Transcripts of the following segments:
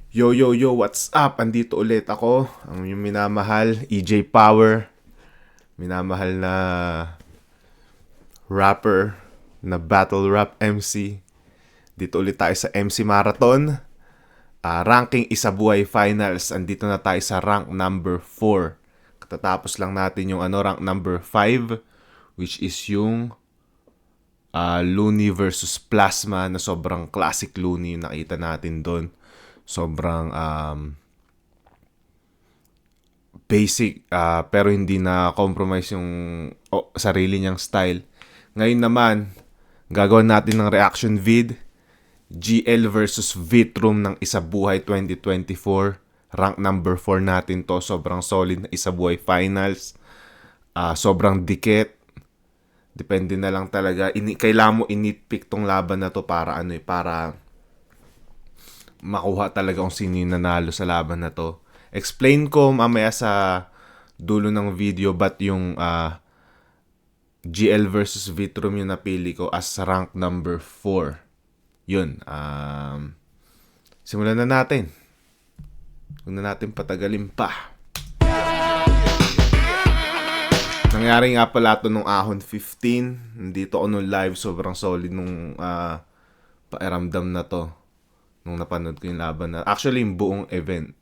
Yo, yo, yo, what's up? Andito ulit ako, ang yung minamahal, EJ Power. Minamahal na rapper, na battle rap MC. Dito ulit tayo sa MC Marathon. Ranking Isabuhay Finals. Andito na tayo sa rank number 4. Katatapos lang natin yung rank number 5, which is yung Looney versus Plasma, na sobrang classic Looney yung nakita natin doon. Sobrang basic, pero hindi na compromise yung sarili niyang style. Ngayon naman, gagawin natin ng reaction vid. GL versus Vitrum ng Isabuhay 2024. Rank number 4 natin to. Sobrang solid na Isabuhay Finals. Sobrang dikit. Depende na lang talaga. Kailangan mo initpick tong laban na to para para makuha talaga kung sino yung nanalo sa laban na to. Explain ko mamaya sa dulo ng video ba't yung GL versus Vitrum yung napili ko as rank number 4. Yun. Simulan na natin. Huwag na natin patagalin pa. Nangyari nga pala ito nung Ahon 15. Nandito ako nung live. Sobrang solid nung pairamdam na to. Nung napanood ko yung laban na. Actually, yung buong event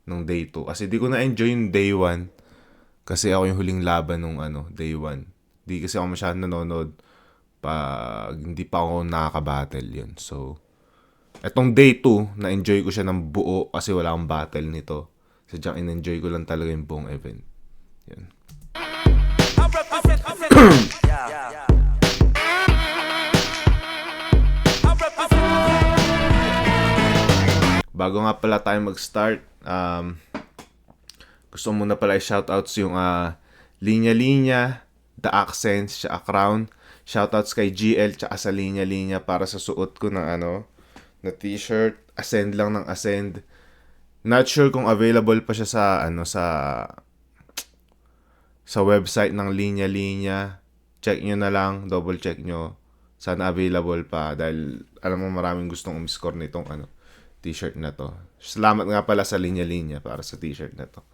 nung day 2. Kasi di ko na-enjoy yung day 1. Kasi ako yung huling laban nung day 1. Di kasi ako masyadong nanonood pag hindi pa ako nakaka-battle yun. So, etong day 2, na-enjoy ko siya ng buo kasi wala akong battle nito. Sadyang in-enjoy ko lang talaga yung buong event. Yan. Bago nga pala tayo mag-start, gusto muna pala i-shoutouts yung Linya Linya, The Accents, tsaka Crown. Shoutouts kay GL tsaka sa Linya Linya para sa suot ko ng na t-shirt. Ascend lang ng Ascend. Not sure kung available pa siya sa website ng Linya Linya. Check nyo na lang, double check nyo. Sana available pa dahil alam mo maraming gustong umiscore nitong t-shirt na to. Salamat nga pala sa Linya Linya para sa t-shirt na to.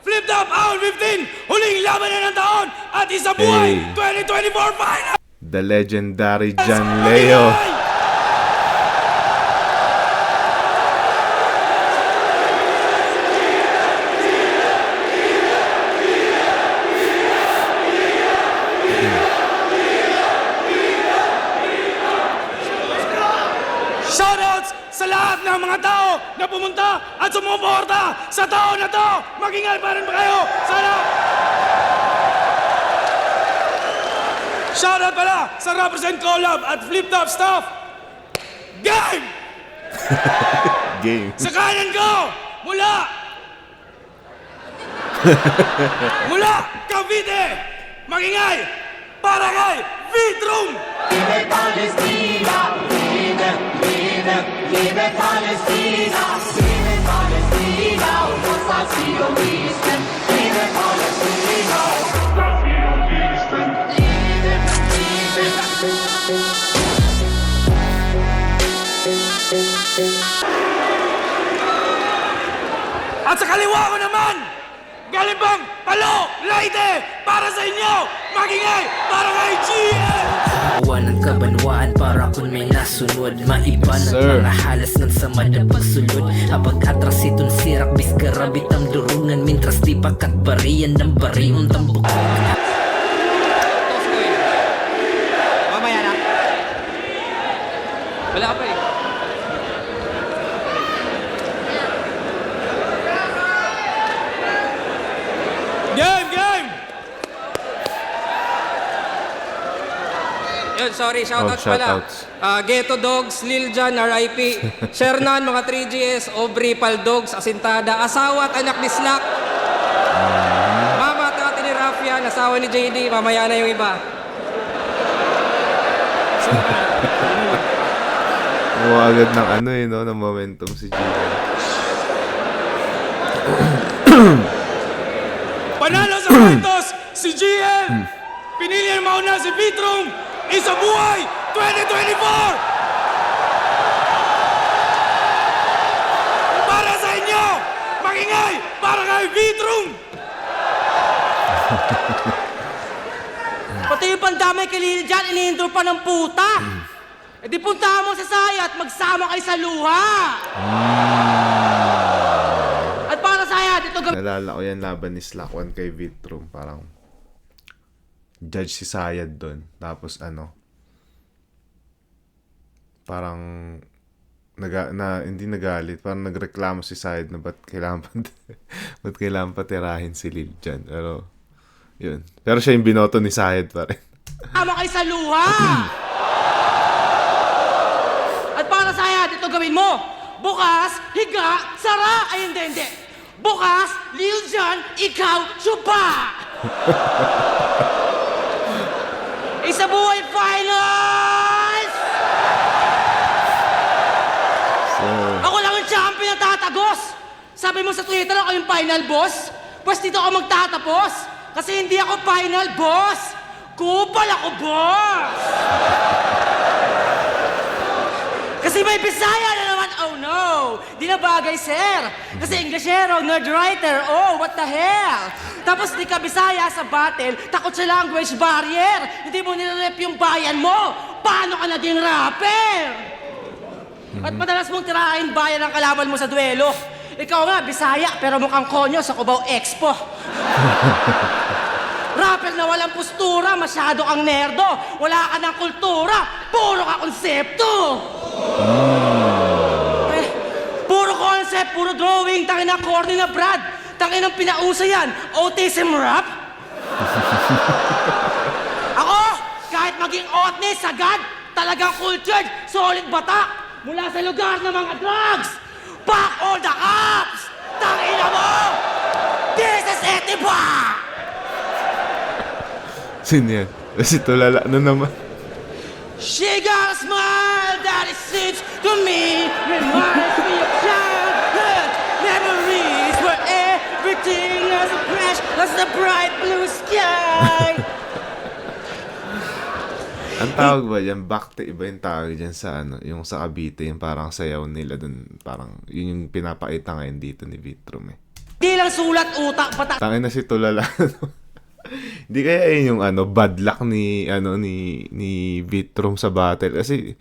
Flipped up Ahon 15, huling laban na ng taon at Isabuhay 2024 Final! The legendary John Leo. Shoutouts sa lahat ng mga tao na pumunta at sumuporta sa taon na to! Mag-ingat pa rin ba kayo? Sana! Shoutout pala sa Represent Collab at Flip Top Staff! Game! Game. Sa kanan ko, mula Cavite, mag-ingay para kay Vitrum! Vive Palestina, vive, vive, vive Palestina, vive Palestina, unser Zionisten, vive Palestina, unser Zionisten, vive, vive. At sa kaliwa ko naman, galing bang Palo, Leyte, para sa inyo, magingay para kay GL! Buwan ng kabanwaan para kung may nasunod. Maiba ng Sir. mga halas ng sama na pagsulod. Habang atras itong sirak, bis karabit ang durungan. Mintras di pagkatbariyan ng bariong tambok. Mamaya na. Wala pa eh. Game! Yun, sorry, shoutouts pala. Shoutouts. Ghetto Dogs, Lil Jan, RIP. Shernan, mga 3GS, Aubrey, Paldogs, Asintada, asawa at anak ni Slack. Mama at ate ni Rafian, asawa ni JD, mamaya na yung iba. Mukha agad ng ng momentum si GL. Panalo sa kwentos, si GL! Pinili ang mauna si Vitrum! Isabuhay 2024! kay Vitrum! Pati yung pandamay kay Lil Jan, iniindor pa ng puta. E di puntahan mo sa Saya at magsama kayo sa luha. At para sa Saya, dito Nalala ko yan laban ni Slack One kay Vitrum. Parang judge si Sayad doon. Tapos parang hindi nagalit. Parang nagreklamo si Sayad na ba't kailangan patirahin si Lil Jan. Pero yun. Pero siya yung binoto ni Sayad pa rin. Tama kayo sa luha! At para sa Saya, dito gawin mo. Bukas, higa, sara. Ay, hindi. Bukas, Lil Jan, ikaw, supa! Isa buhay finals! So, Ako lang ang champion na tatagos! Sabi mo sa Twitter ako yung final boss? Pues dito ako magtatapos! Kasi hindi ako final boss! Kupal ako, boss! Kasi may Bisaya na naman, oh no! Di na bagay, sir! Kasi Englishero, nerd writer, oh, what the hell! Tapos di ka Bisaya sa battle, takot sa language barrier! Hindi mo nirerep yung bayan mo! Paano ka naging rapper? At madalas mong tirahin bayan ang kalaban mo sa duelo. Ikaw nga, Bisaya, pero mukhang konyo sa Cubao Expo. Rapper na walang postura, masyado kang nerdo. Wala ka ng kultura, puro ka konsepto. Puro concept, puro drawing, tangin na corny na Brad. Tangin ang pinausa yan, autism rap. Ako, kahit maging otne, sagad, talagang cultured, solid batak. Mula sa lugar ng mga drugs. Back all the cops! Tangina mo! This is Etiba! sino yan? Kasi tulala na naman. She got a smile that it seems to me reminds me of childhood memories where everything is a crash as the bright blue sky. Ang tawag ba yan? Bakte, iba yung tawag dyan sa yung sa Cavite, yung parang sayaw nila dun. Parang yun yung pinapakita ngayon dito ni Vitrum eh. Di lang sulat utak, batak. Tangin na si Tulala. Hindi kaya yun yung bad luck ni Vitrum sa battle. Kasi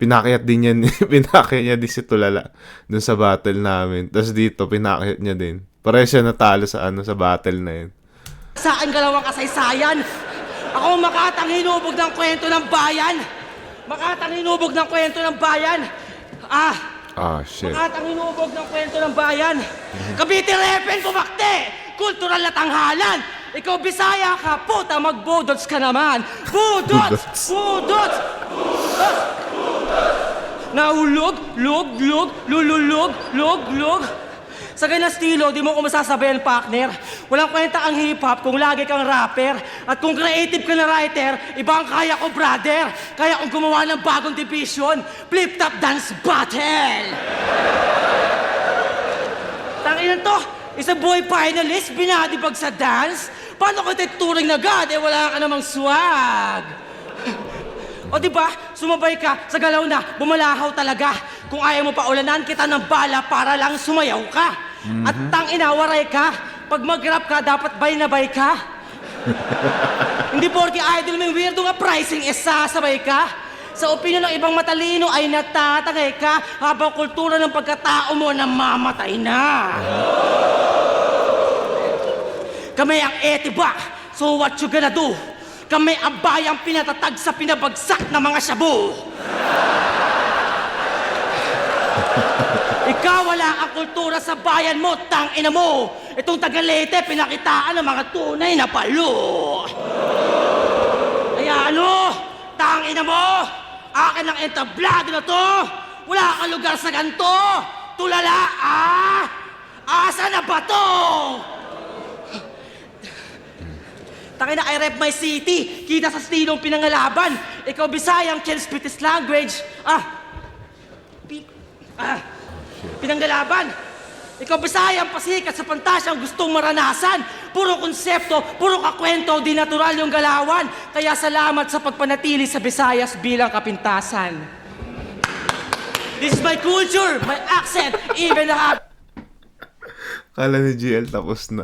pinakiyat din yan, pinakiyat niya din si Tulala dun sa battle namin. Tapos dito, pinakiyat niya din. Pareho siya natalo sa sa battle na yun. Sa akin galawang kasaysayan. Ako Makatang hinubog ng kwento ng bayan. Makatang hinubog ng kwento ng bayan. Shit. Makatang hinubog ng kwento ng bayan. Cavite Repen, bumakte! Kultural na tanghalan! Ikaw Bisaya ka, puta, magbudots ka naman! Budots! Budots! Naulog, log, lululog, log. Sa ganyan estilo, di mo ko masasabihan, partner. Walang kwenta ang hip-hop kung lagi kang rapper. At kung creative ka na writer, iba ang kaya ko, brother. Kaya kong gumawa ng bagong division, flip-top dance battle! Tanginan to, isang boy finalist, binadibag sa dance. Paano ko turing na God, wala ka namang swag. O diba, sumabay ka sa galaw na bumalahaw talaga. Kung ayaw mo pa ulanan kita ng bala para lang sumayaw ka. At tangina, waray ka. Pag mag-rap ka, dapat bay na bay ka. Hindi porke idol mo yung weirdo nga pricing, sasabay ka. Sa opinion ng ibang matalino ay natatangay ka habang kultura ng pagkatao mo namamatay na. Kami ang Etiba, so what you gonna do? Kami ang bayang pinatatag sa pinabagsak na mga shabu. Ikaw wala ang kultura sa bayan mo, tangina mo. Itong Tagalete, pinakitaan ng mga tunay na palo. Kaya tangina mo, akin ang entablado na to. Wala kang lugar sa ganto. Tulala, asa na ba to? Tangina, I rep my city. Kita sa stilong pinangalaban. Ikaw Bisayang can spit his language. Pinanggalaban. Ikaw Bisayang pasikat sa pantasyang gustong maranasan. Puro konsepto, puro kakwento, di natural yung galawan. Kaya salamat sa pagpanatili sa Visayas bilang kapintasan. This is my culture, my accent, even the Kala ni GL tapos na.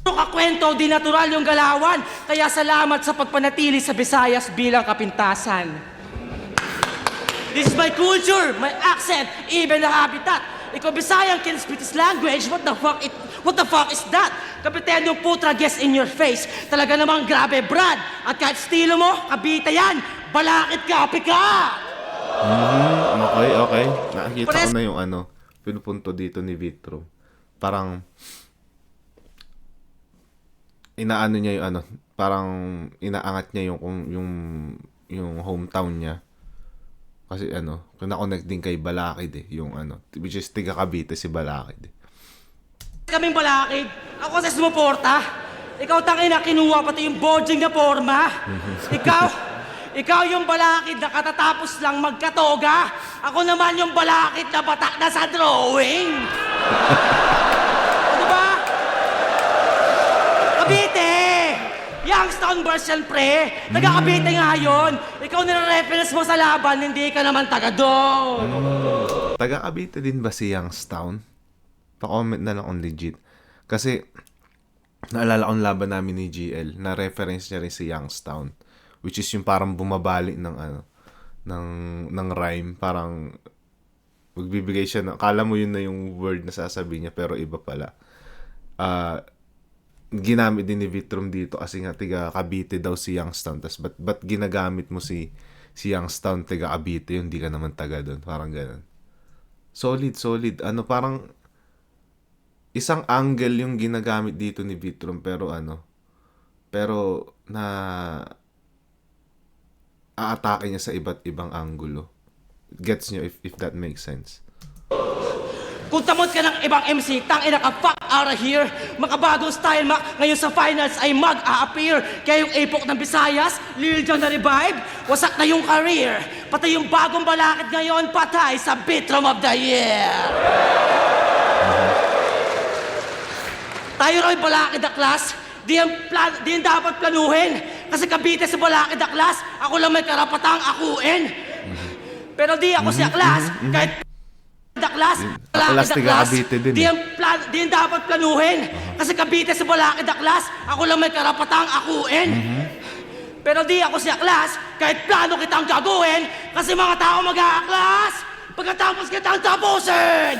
Kakwento, di natural yung galawan. Kaya salamat sa pagpanatili sa Visayas bilang kapintasan. This is my culture, my accent, even the habitat. Ikaw Visayan can speak this language. What the fuck is that? Kapitendong putra guess in your face. Talaga namang grabe, Brad. At kahit estilo mo, kabita yan. Balakid ka, pika! Okay. Nakikita ko na yung pinupunto dito ni Vitro. Parang inaano niya yung parang inaangat niya yung hometown niya. Kasi kina-connect din kay Balakid yung which is tiga Cavite si Balakid. Kaming Balakid. Ako sa sumuporta. Ikaw tangina, kinuha pati yung bodging na forma. Ikaw yung Balakid na katatapos lang magkatoga. Ako naman yung Balakid na batak na sa drawing. O diba? Cavite! Youngstown version, pre. Taga-Cavite nga yun. Ikaw nire-reference mo sa laban, hindi ka naman taga doon. Taga Cavite din ba si Youngstown? Pa-comment na lang on legit. Kasi naalala ko laban namin ni GL na reference niya rin si Youngstown, which is yung parang bumabalik ng rhyme, parang magbibigay siya ng, kala mo yun na yung word na sasabihin niya pero iba pala. Ginamit din ni Vitrum dito kasi nga tiga Cavite daw si Youngstown. Tas ba't ginagamit mo si Youngstown tiga Cavite, hindi ka naman taga doon, parang ganun. Solid. Parang isang angle yung ginagamit dito ni Vitrum pero na aatake niya sa iba't ibang anggulo. Gets niyo if that makes sense. Kung tamot ka ng ibang MC, tangina ka, fuck out of here. Makabagong style, ngayon sa finals ay mag-a-appear. Kaya yung epok ng Visayas, Lil Jon na revive, wasak na yung career. Pati yung bagong Balakid ngayon, patay sa Vitrum of the Year. Tayo raw yung Balakid na class, di yan dapat planuhin. Kasi Cavite sa Balakid na class, ako lang may karapatang akuin. Pero di ako si Aklas, kahit Aklas, Aklas tiga Cavite din. di yan dapat planuhin. Kasi Cavite sa Balakid na class, ako lang may karapatang akuin. Pero di ako si Aklas, kahit plano kitang gagawin. Kasi mga tao mag-aaklas, pagkatapos kitang tapusin.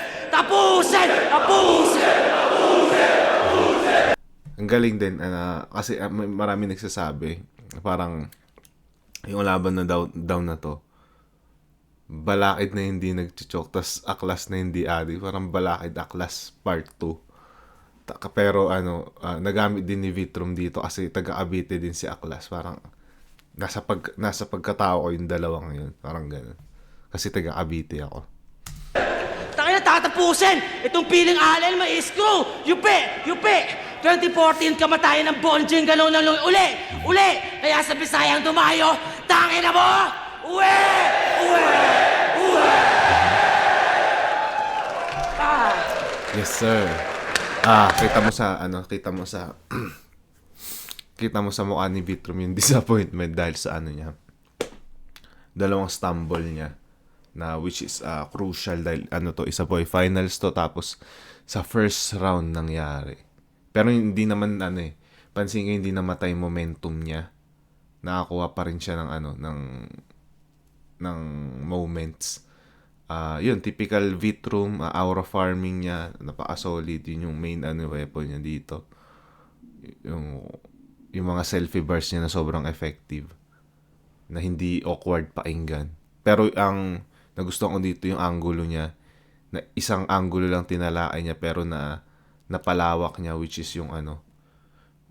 Ang galing din, kasi marami nagsasabi, parang yung laban na down na to, Balakid na hindi nagchichok, tas Aklas na hindi adi, parang Balakid Aklas part 2. Pero nagamit din ni Vitrum dito kasi taga Cavite din si Aklas, parang nasa pagkatao ko yung dalawang yun, parang gano'n. Kasi taga Cavite ako. Tangina, tatapusin! Itong piling allen, may screw! Yupi! 2014, kamatayan ng bonjing, gano'n na lang uli! Kaya sa Bisayang dumayo, tangina mo! Uwe! Yes, sir. Kita mo sa mukha ni Vitrum yung disappointment dahil sa niya. Dalawang stumble niya na which is crucial dahil isa po finals to, tapos sa first round nangyari. Pero hindi naman pansin ko hindi namatay momentum niya. Nakakuha pa rin siya ng moments. Yun, typical Vitrum, aura farming niya, napaka-solid. Yun yung main weapon niya dito. Yung mga selfie bars niya na sobrang effective. Na hindi awkward pakinggan. Pero ang nagustuhan ko dito yung angulo niya, na isang angulo lang tinalakay niya pero na napalawak niya, which is yung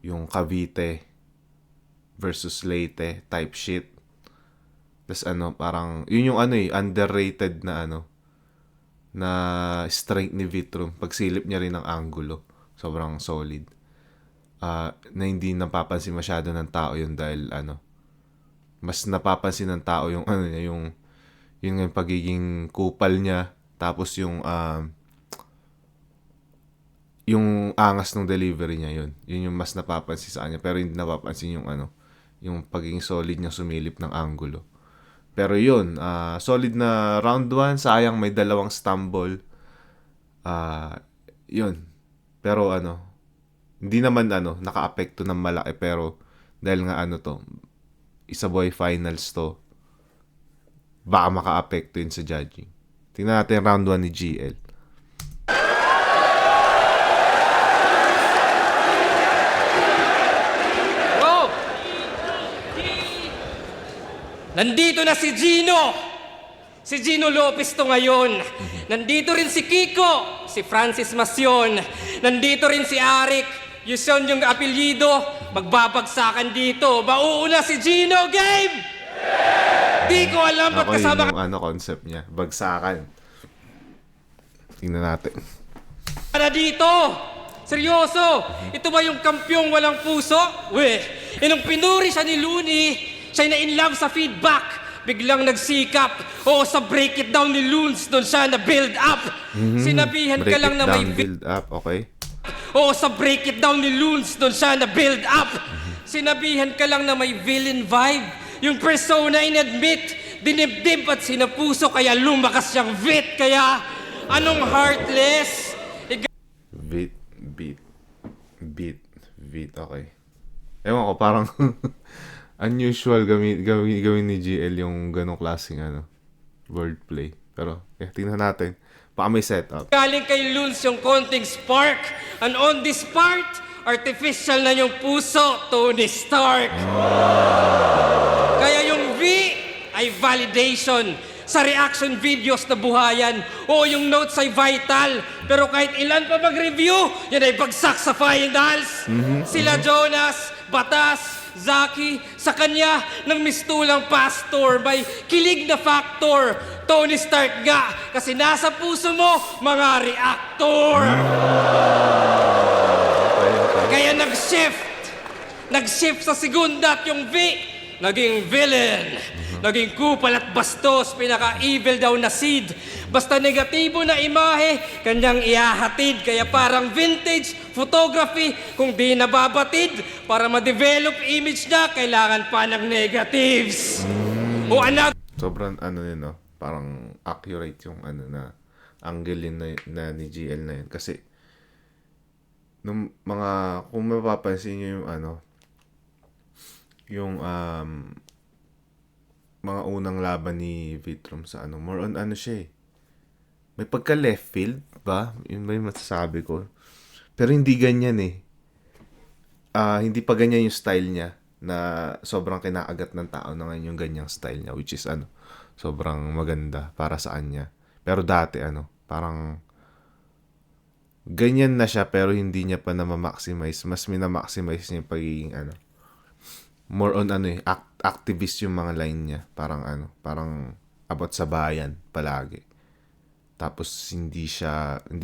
yung Cavite versus Leyte type shit. Tas parang yun yung underrated na na strength ni Vitrum, pagsilip niya rin ng angulo, sobrang solid. Na hindi napapansin masyado ng tao yun dahil mas napapansin ng tao yung yung pagiging kupal niya, tapos yung angas ng delivery niya, yun yung mas napapansin sa kanya, pero hindi napapansin yung pagiging solid niya sumilip ng angulo. Pero yun, solid na round 1, sayang may dalawang stumble. Yun. Pero hindi naman naka-apekto ng malaki, pero dahil nga isa boy finals to, baka maka-apekto yun sa judging. Tingnan natin round 1 ni GL. Go! Nandito na si Gino! Si Gino Lopez to ngayon. Nandito rin si Kiko, si Francis Macion. Nandito rin si Arik. Yun yung apelyido. Magbabagsakan dito. Mauuna si Gino. Game! Di ko alam ba't Ako kasama yun yung concept niya. Bagsakan. Tingnan natin. ka na dito. Seryoso. Ito ba yung kampyong walang puso? Weh, nung pinuri siya ni Looney, siya na in love sa feedback. Biglang nagsikap. Oo, sa break it down ni Loons, doon siya na build up. Sinabihan ka Break lang it na may down, build up. Okay. Oo, sa break it down ni Loons, doon siya na build up. Sinabihan ka lang na may villain vibe. Yung persona in-admit, dinibdib at sinapuso, kaya lumakas siyang vit. Kaya, anong heartless? Beat. Okay. Ewan ko, parang unusual gawin ni GL yung ganong klaseng wordplay. Pero, tingnan natin. Baka may setup. Galing kay Loons yung konting spark. And on this part, artificial na yung puso, Tony Stark. Kaya yung V ay validation. Sa reaction videos na buhayan, o yung notes ay vital. Pero kahit ilan pa mag-review, yan ay bagsak sa finals. Sila Jonas, Batas, Zaki, sa kanya ng mistulang pastor, may kilig na factor. Tony Stark nga, kasi nasa puso mo, mga reactor. Kaya nag-shift sa segunda at yung V, naging villain. Naging kupal at bastos, pinaka-evil daw na seed. Basta negatibo na imahe, kanyang ihahatid. Kaya parang vintage photography, kung di nababatid, para ma-develop image na, kailangan pa ng negatives. O another Sobrang yun, parang accurate yung angle yun na ni GL na yun. Kasi, kung mapapansin nyo yung mga unang laban ni Vitrom sa more on siya eh. May pagka left field ba? Yun ba yung masasabi ko? Pero hindi ganyan eh. Hindi pa ganyan yung style niya na sobrang kinakagat ng tao na ngayon yung ganyang style niya, which is sobrang maganda para sa kanya. Pero dati parang ganyan na siya pero hindi niya pa na-maximize. Mas minamaximize niya yung pagiging more on activist yung mga line niya. Parang about sa bayan palagi. Tapos hindi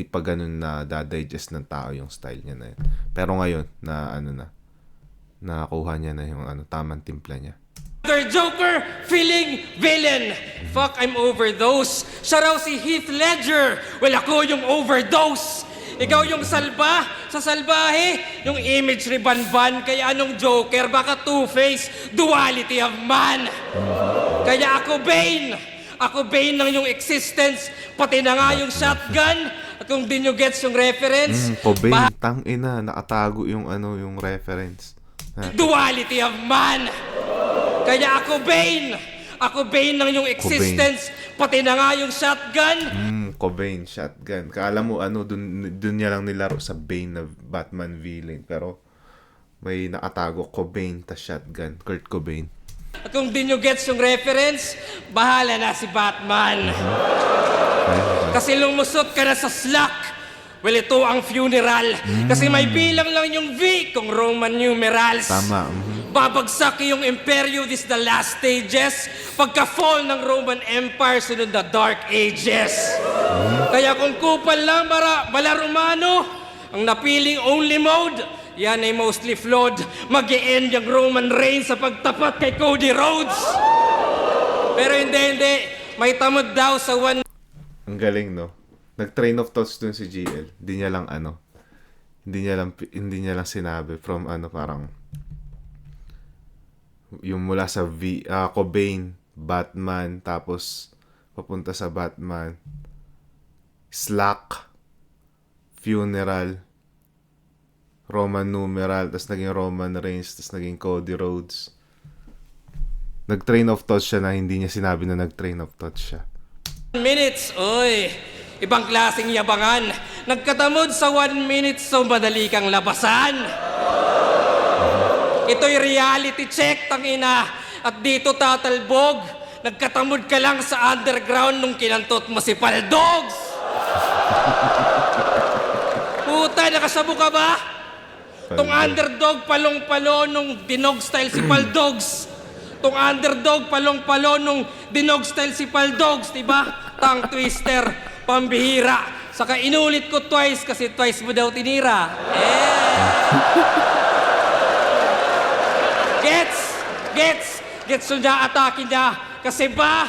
pa ganun na dadigest ng tao yung style niya na yun. Pero ngayon na nakakuha niya na yung tamang timpla niya. Joker feeling villain. Fuck, I'm overdose. Siya raw si Heath Ledger. Well, ako yung overdose. Ikaw yung salba, sa salbahe, yung imagery banban, kaya anong Joker, baka Two-Face, duality of man. Kaya ako Bane ng yung existence, pati na nga yung shotgun, at kung di nyo gets yung reference, Cobain, tangina, nakatago yung yung reference. duality of man. Kaya ako Bane ng yung existence, pati na nga yung shotgun, Cobain, shotgun. Kaala mo dun niya lang nilaro sa Bane na Batman villain. Pero may nakatago Cobain ta shotgun. Kurt Cobain. at kung di nyo gets yung reference, bahala na si Batman. Kasi lumusot ka na sa slack. Well, ito ang funeral. Kasi may bilang lang yung V kung Roman numerals. Tama. Babagsak yung imperyo, this the last stages. Pagka-fall ng Roman Empire, sunod na Dark Ages. Kaya kung kupal lang bala Romano, ang napiling only mode, yan ay mostly flawed. Mag-e-end yung Roman reign sa pagtapat kay Cody Rhodes. Pero hindi. May tamad daw sa one. Ang galing, no? Nag-train of thoughts dun si GL. Hindi niya lang sinabi from parang yung mula sa Cobain, Batman, tapos papunta sa Batman, Slack, Funeral, Roman numeral, tas naging Roman Reigns, tas naging Cody Rhodes. Nag-train of thought siya na hindi niya sinabi na nag-train of thought siya. Minutes, oy. Ibang klaseng yabangan. Nagkatamod sa 1 minute so madali kang labasan. Ito'y reality check, tangina. At dito tatalbog. Nagkatamod ka lang sa underground nung kinantot mo si Paldogs. Puta, nakasabo ka ba? Tong underdog palong-palo nung dinog style si Paldogs. Tong underdog palong-palo nung dinog style si Paldogs, diba? Tongue twister, pambihira. Saka inulit ko twice kasi twice mo daw tinira. Gets so niya, atake niya. Kasi ba,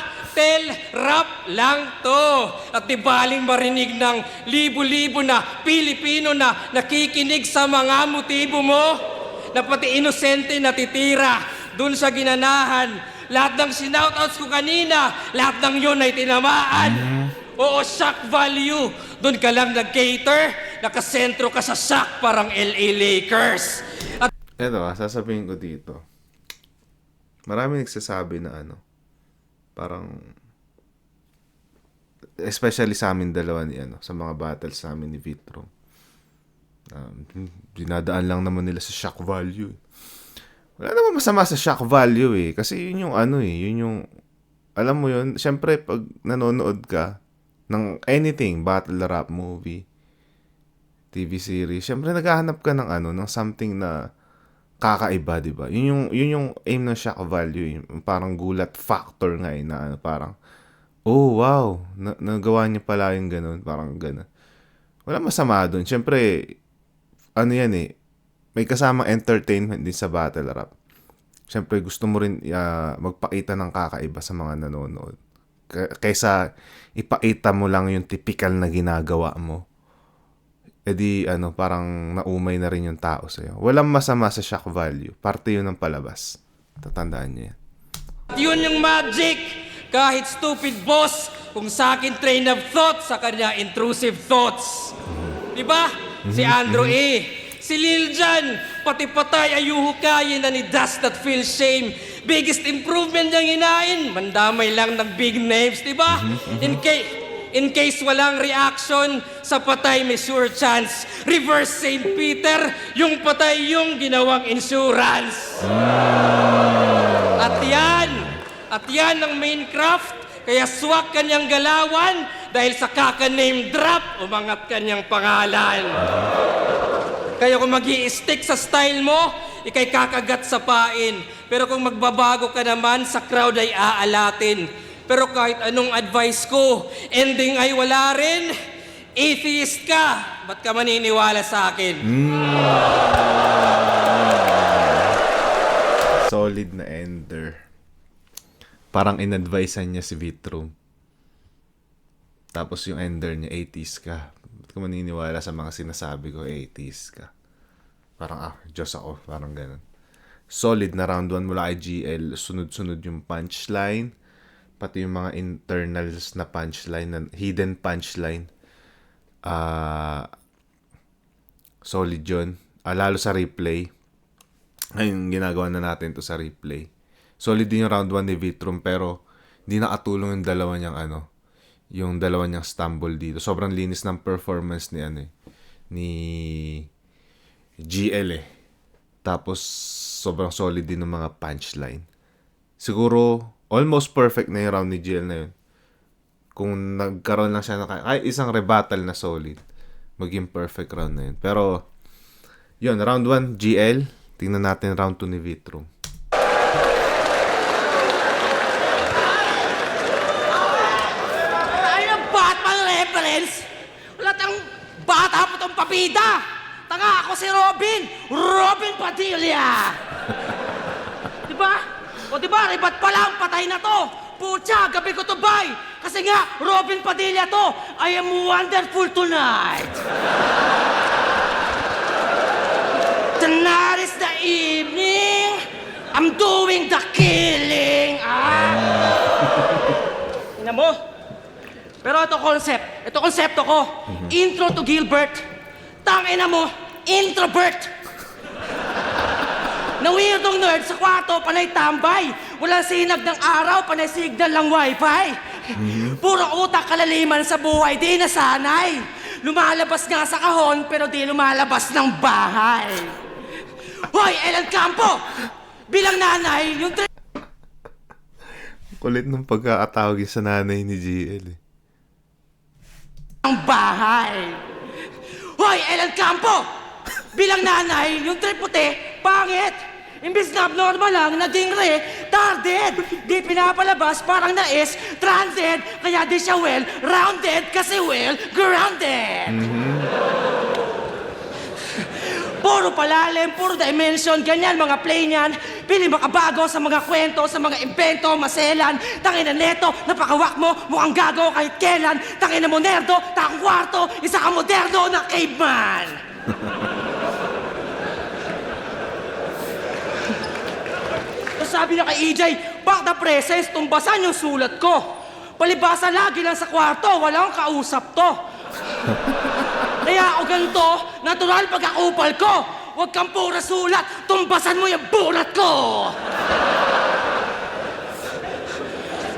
rap lang to. At di baling marinig ng libo-libo na Pilipino na nakikinig sa mga motibo mo. Na pati inosente natitira dun sa ginanahan. Lahat ng sinoutouts ko kanina, lahat ng yun ay tinamaan. Oo, shock value. Dun ka lang nag-cater, nakasentro ka sa shock parang LA Lakers. At Eto, sasabihin ko dito. Marami nagsasabi na parang, especially sa amin dalawa ni sa mga battles namin ni Vitro. Dinadaan lang naman nila sa shock value. Wala naman masama sa shock value kasi yun yung yun yung, alam mo yun, syempre pag nanonood ka ng anything, battle rap, movie, TV series, syempre naghahanap ka ng something na kakaiba, di ba? Yun yung aim ng shock value, yung parang gulat factor nga na parang, oh wow, nagawa niya pala yung ganun, parang ganun. Wala masama doon. Syempre, yan may kasamang entertainment din sa battle rap. Syempre, gusto mo rin magpakita ng kakaiba sa mga nanonood. Kaysa ipakita mo lang yung typical na ginagawa mo. Parang naumay na rin yung tao sa'yo. Walang masama sa shock value. Parte yun ng palabas. Tatandaan niyo yan. yun yung magic. Kahit stupid boss, kung sa akin train of thought, sa kanya intrusive thoughts. Diba? Si Andrew A. Si Lil Jon, pati patay ayuho kaya na ni Does Not Feel Shame. Biggest improvement niyang hinain, mandamay lang ng big names, diba? In case walang reaction, sa patay may sure chance. Reverse St. Peter, yung patay yung ginawang insurance. At yan ang main craft, kaya swak kanyang galawan dahil sa kaka-name drop, umangat kanyang pangalan. Kaya kung mag-i-stick sa style mo, ikay kakagat sa pain. Pero kung magbabago ka naman, sa crowd ay aalatin. Pero kahit anong advice ko, ending ay wala rin. Atheist ka, ba't ka maniniwala sa akin? Solid na ender. Parang in-advisean niya si Vitro. Tapos yung ender niya, atheist ka. Ba't ka maniniwala sa mga sinasabi ko, atheist ka. Parang, Diyos ako. Parang ganun. Solid na round 1 mula kay GL. Sunod-sunod yung punchline. Pati yung mga internals na punchline, hidden punchline. Solid yun. Lalo sa replay. Ayun, ginagawa na natin to sa replay. Solid din yung round 1 ni Vitrum, pero hindi nakatulong yung dalawa niyang stumble dito. Sobrang linis ng performance ni GL Tapos sobrang solid din ng mga punchline. Siguro almost perfect na yung round ni GL na yun. Kung nagkaroon lang siya kahit isang rebuttal na solid, maging perfect round na yun. Pero yun, round 1 GL. Tingnan natin round 2 ni Vitrum. Wala tang bata po tong papida. Tanga ako si Robin Padilla. Diba? O diba, ribat pa lang, patay na to. Pucha, gabi ko to bay. Kasi nga, Robin Padilla to. I am wonderful tonight. Tonight is the evening. I'm doing the killing. Ina mo? Pero ito konsepto ko. Intro to Gilbert. Tangina mo, introvert! Na weirdong nerd sa kwarto, panay tambay. Walang sinag ng araw, panay signal ng wifi. Puro utak kalaliman sa buhay, di nasanay. Lumalabas nga sa kahon, pero di lumalabas ng bahay. Hoy, Ellen Campo! Bilang nanay, yung Kulit ng pagkakatawag sa nanay ni GL eh. ng bahay. Hoy, Ellen Campo! Bilang nanay, yung trip puti, pangit. Imbis na abnormal lang, naging retarded. Di pinapalabas, parang nais, stranded. Kaya di siya well-rounded kasi well-grounded. Puro palalim, puro dimension, ganyan mga play niyan. Pili makabago sa mga kwento, sa mga invento, maselan. Tangina neto, napakawak mo, mukhang gago kahit kailan. Tangina mo nerdo, takong kwarto, isa ka moderno na caveman. Tapos sabi niya kay EJ, back the presence, tumbasan yung sulat ko. Palibasa lagi lang sa kwarto, walang kausap to. Kaya ako ganito, natural pagkakupal ko. Huwag kang pura sulat, tumbasan mo yung bulat ko.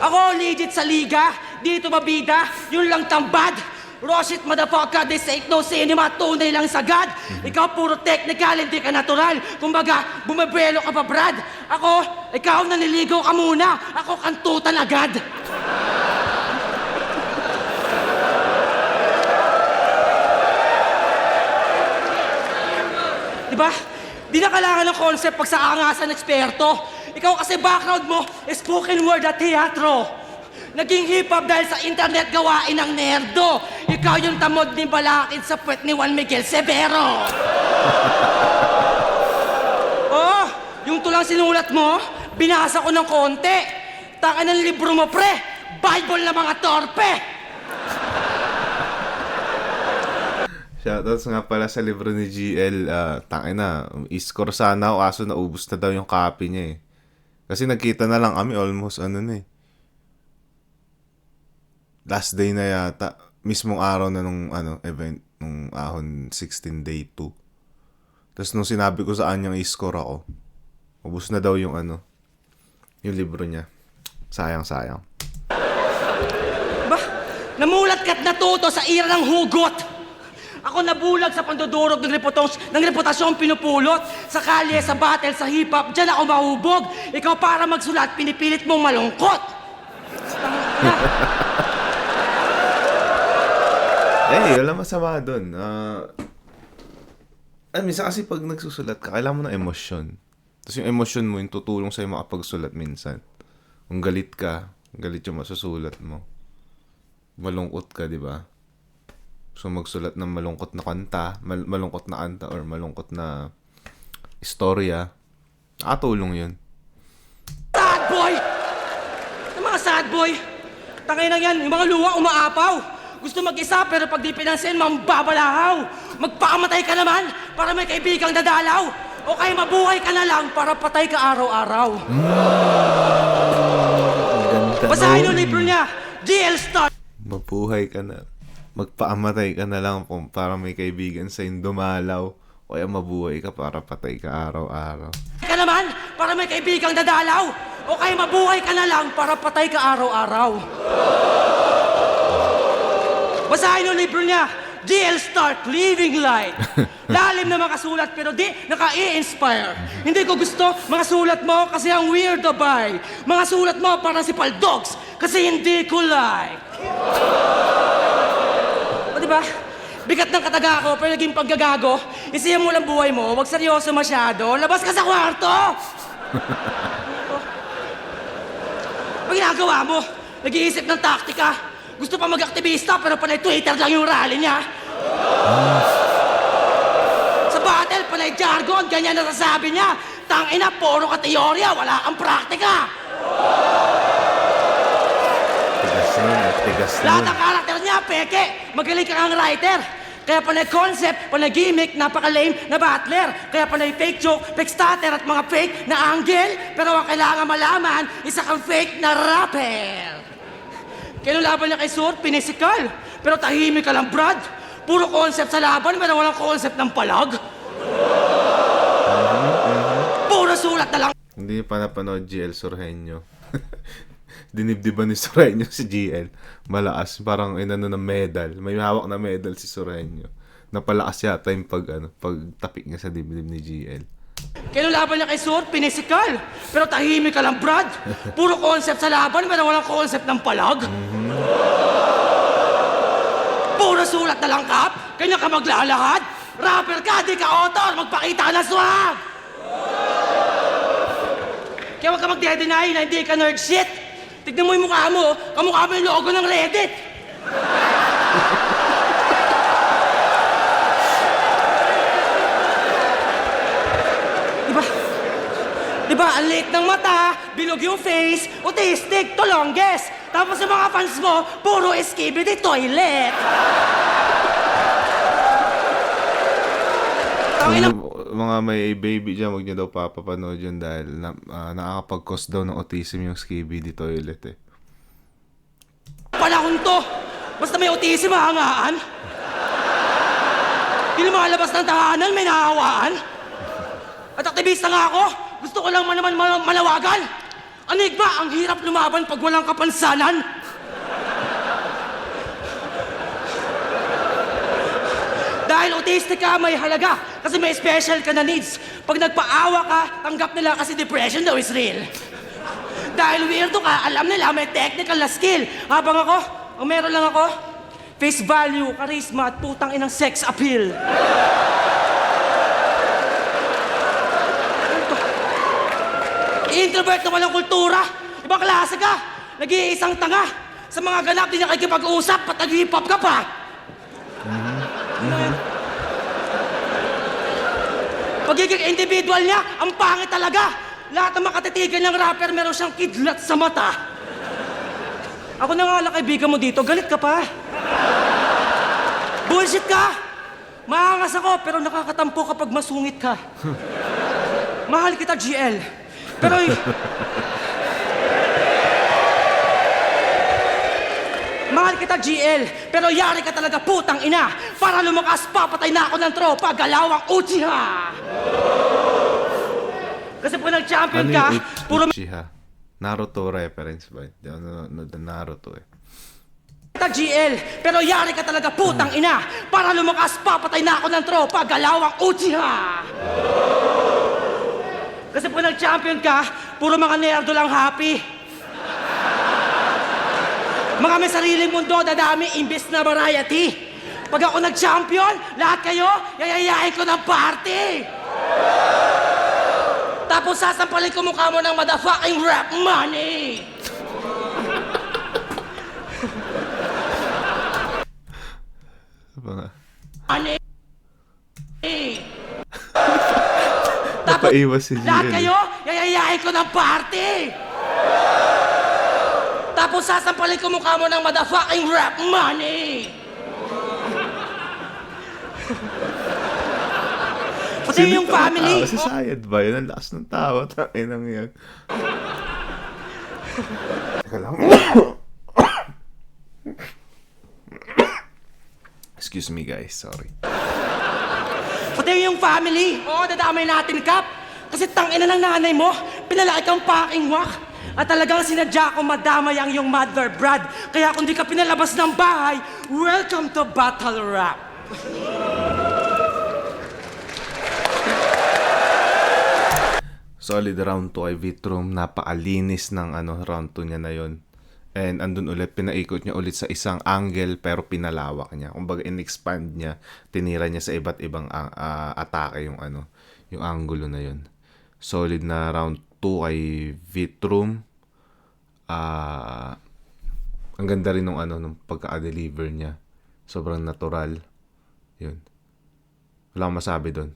Ako legit sa liga, dito mabida, yun lang tambad. Roshit motherfucker, this ain't no cinema, tunay lang sagad. Ikaw puro technical, hindi ka natural. Kumbaga, bumibelo ka pa, Brad. Ako, ikaw naniligaw ka muna. Ako kantutan agad. Diba? Di na kailangan ng concept pag sa angasan ng eksperto. Ikaw kasi background mo, spoken word at teatro. Naging hip-hop dahil sa internet gawain ng nerdo. Ikaw yung tamod ni Balakid sa puwet ni Juan Miguel Severo. Oh, yung tulang sinulat mo, binasa ko ng konti. Taka ng libro mo, pre. Bible na mga torpe. Shoutouts nga pala sa libro ni GL. Tangina, i-score sana ako kaso naubos na daw yung copy niya eh. Kasi nagkita na lang kami almost ano na eh. Last day na yata. Mismong araw na nung event, nung Ahon 16 day 2. Tapos nung sinabi ko sa kanyang i-score ako, ubos na daw yung yung libro niya. Sayang. Bah, namulat ka't natuto sa ira ng hugot. Ako nabulag sa pandudurog ng reputasyong pinupulot. Sa kalye, sa battle, sa hip-hop, dyan ako mahubog. Ikaw para magsulat, pinipilit mong malungkot. Wala masama doon. Minsan kasi pag nagsusulat ka, kailangan mo ng emosyon. Tapos yung emosyon mo, yung tutulong sa'yo makapagsulat minsan. Kung galit ka, galit yung masusulat mo. Malungkot ka, di ba? So magsulat ng malungkot na kanta, malungkot na kanta or malungkot na istorya, nakatulong yun. Sad boy! Yung mga sad boy, tangay na yan, yung mga luwa umaapaw. Gusto mag-isa pero pag di pinansin, mambabalahaw. Magpakamatay ka naman para may kaibigang dadalaw. O kaya mabuhay ka na lang para patay ka araw-araw. Basahin yung libro niya, GL Star. Mabuhay ka na. Magpaamatay ka na lang para may kaibigan sa'yo dumalaw. O kaya mabuhay ka para patay ka araw-araw. Ka naman para may kaibigang dadalaw. O kaya mabuhay ka na lang para patay ka araw-araw. Basahin yung libro niya, GL Stark, Living Light. Lalim na makasulat pero di naka-i-inspire. Hindi ko gusto mga sulat mo kasi ang weirdo bay. Mga sulat mo parang si Paldogs kasi hindi ko like. O diba? Bigat ng kataga ko pero naging paggagago. Isiya mo lang buhay mo, wag seryoso masyado. Labas ka sa kwarto! Pag ginagawa mo, nag-iisip ng taktika. Gusto pa mag-aktivista pero panay Twitter lang yung rally niya. Sa battle, panay jargon, ganyan nasasabi niya. Tangina, puro ka teorya, wala kang praktika. Tigas Lahat na. ng karakter niya, peke. Magaling ka kang writer. Kaya panay concept, panay gimmick, napaka-lame na battler. Kaya panay fake joke, fake starter at mga fake na angle. Pero ang kailangan malaman, isa kang fake na rapper. Kaya nung laban niya kay Sur, pinisikal. Pero tahimik ka lang, Brad. Puro concept sa laban, pero walang concept ng palag. Puro sulat na lang. Hindi pa napanood GL Sorhenyo. Dinibdiban ni Sorhenyo si GL. Malakas. Parang inano ng medal. May hawak na medal si Sorhenyo. Napalakas yata yung pagtapik niya sa dibdib ni GL. Kinulaban niya kay Sur, pinisikal. Pero tahimik ka lang, Brad. Puro concept sa laban, pero walang concept ng palag. Puro sulat na lang, Kap. Kanya ka maglalahad. Rapper ka, di ka author. Magpakita ka na swag. Kaya huwag ka magde-deny na hindi ka nerd shit. Tignan mo yung mukha mo. Kamukha mo yung logo ng Reddit. Diba, ang liit ng mata, bilog yung face, autistic, to longest. Tapos yung mga fans mo, puro skibidi toilet. Tangina, Mga may baby dyan, huwag niyo daw papapanood yun dahil nakakapag-cause daw ng autism yung skibidi toilet eh. panahon to. Basta may autism, mahangaan. Di lumalabas ng tahanan, may nahawaan. At aktivista nga ako, gusto ko lang naman malawagan. Anigma, ang hirap lumaban pag walang kapansanan. Dahil autistic ka, may halaga. Kasi may special ka na needs. Pag nagpaawa ka, tanggap nila kasi depression daw is real. Dahil weirdo ka, alam nila may technical na skill. Habang ako, ang meron lang ako, face value, charisma, at putang inang sex appeal. Introvert na walang kultura. Ibang klase ka. Nag-iisang tanga. Sa mga ganap, di nakikipag-usap, pat nag-hip hop ka pa. Pagiging individual niya, ang pangit talaga. Lahat ng makatitigan ng rapper, meron siyang kidlat sa mata. Ako na nga lang kaibigan mo dito, galit ka pa. Bullshit ka! Maangas ako, pero nakakatampo kapag masungit ka. Mahal kita, GL. Pero... Mahal kita, GL, pero yari ka talaga, putang ina. Para lumakas, papatay na ako ng tropa, galawang Uchiha. Kasi pag nag-champion ka, puro Uchiha? Naruto reference ba? Hindi ako nanonood ng Naruto eh. kita, GL, pero yari ka talaga, putang ina. Para lumakas, papatay na ako ng tropa, galawang Uchiha. Kasi pag nag-champion ka, puro mga nerdo lang happy. Mga may sariling mundo, dadami, imbes na variety. Pag ako nag-champion, lahat kayo, yayayain ko ng party. Tapos sasampalin ko mukha mo ng motherfucking rap money. Mga... Money. Napaiwas si Lahat GL. kayo, yayayain ko ng party. Tapos sasampalin ko mukha mo ng motherfucking rap money. Pati yung family. Si Sayad ba? Yun ang lakas ng tawa. Inang yan. Teka lang. Excuse me guys, sorry. Pati yung family. Oo, dadamay natin, Kap. Kasi tangina ng nanay mo, pinalaki kang paking wak. At talagang sinadya ko madamay ang iyong mother, Brad. Kaya kung di ka pinalabas ng bahay, welcome to Battle Rap. Solid round 2 ay Vitrum. Napakalinis ng round 2 niya na yon. And andun ulit, pinaikot niya ulit sa isang angle pero pinalawak niya. Kumbaga in-expand niya, tinira niya sa iba't ibang atake yung yung angulo na yon. Solid na round 2 kay Vitrum. Ang ganda rin nung pagka-deliver niya. Sobrang natural. Yun. Wala akong masabi doon.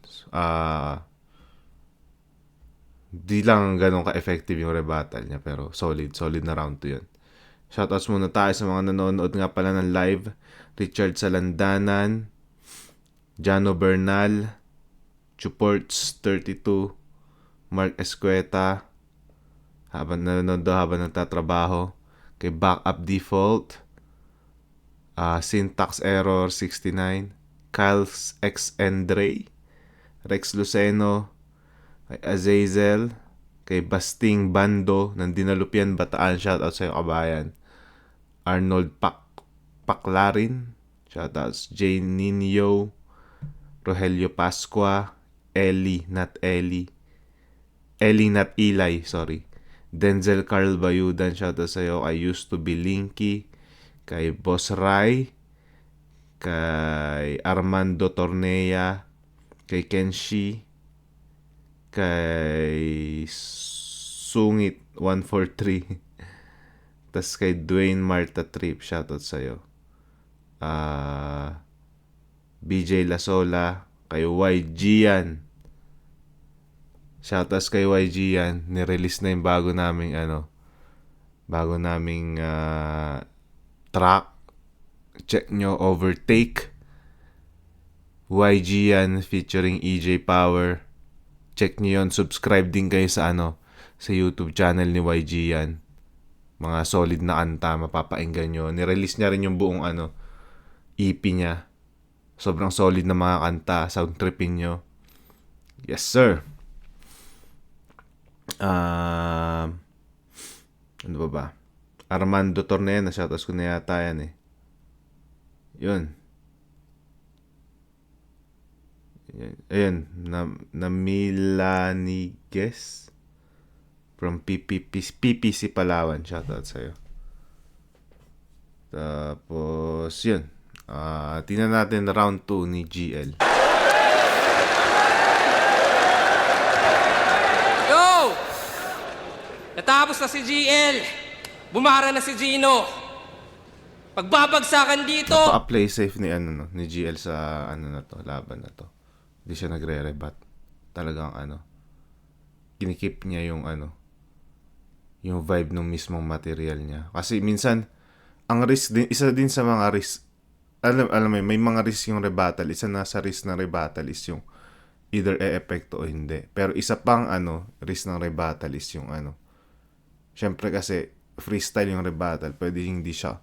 Di lang ganun ka-effective yung rebuttal niya pero solid na round 2 yun. Shoutouts muna tayo sa mga nanonood nga pala ng live. Richard Salandanan, Jano Bernal, Chuports 32, Mark Escueta, habang nanonood daw habang nagtatrabaho, kay Backup Default, Syntax Error 69, Kyle X. Andre, Rex Luceno, kay Azazel, kay Basting Bando ng Dinalupian Bataan, shoutout sa'yo kabayan. Arnold Paclarin, shoutouts. Jane Ninyo, Rogelio Pascua, Ellie not Eli, sorry. Denzel Carl Bayudan, shoutout sa'yo. I used to be Linky, kay Boss Rai, kay Armando Tornea, kay Kenshi, kay Sungit 143, tas kay Dwayne Marta Trip, shoutout sa'yo. BJ Lasola, kay YG yan. Shoutouts kay YG yan. Nirelease na yung bago naming track. Check nyo, Overtake. YG yan featuring EJ Power. Check nyo yun. Subscribe din kayo sa sa YouTube channel ni YG yan. Mga solid na kanta, mapapainggan nyo. Nirelease niya rin yung buong EP niya. Sobrang solid na mga kanta. Sound tripping nyo. Yes, sir. Ano ba? Armando Tornea, na shoutouts ko na yata yan eh. Yun. Ayun, na Milanigues from PPC Palawan, shoutout sa'yo. Tapos yun. Tingnan natin round 2 ni GL. Natapos na si GL. Bumara na si Gino. Pagbabagsakan dito. Pa-play safe ni ni GL sa laban na to. Hindi siya nagre-rebat. Talagang kinikip niya yung yung vibe ng mismong material niya. Kasi minsan ang risk din, isa din sa mga risk. Alam mo, may mga risk yung rebuttal. Isa na sa risk ng rebuttal is yung either e-epekto o hindi. Pero isa pang risk ng rebuttal is yung syempre kasi freestyle yung rebuttal, pwede hindi siya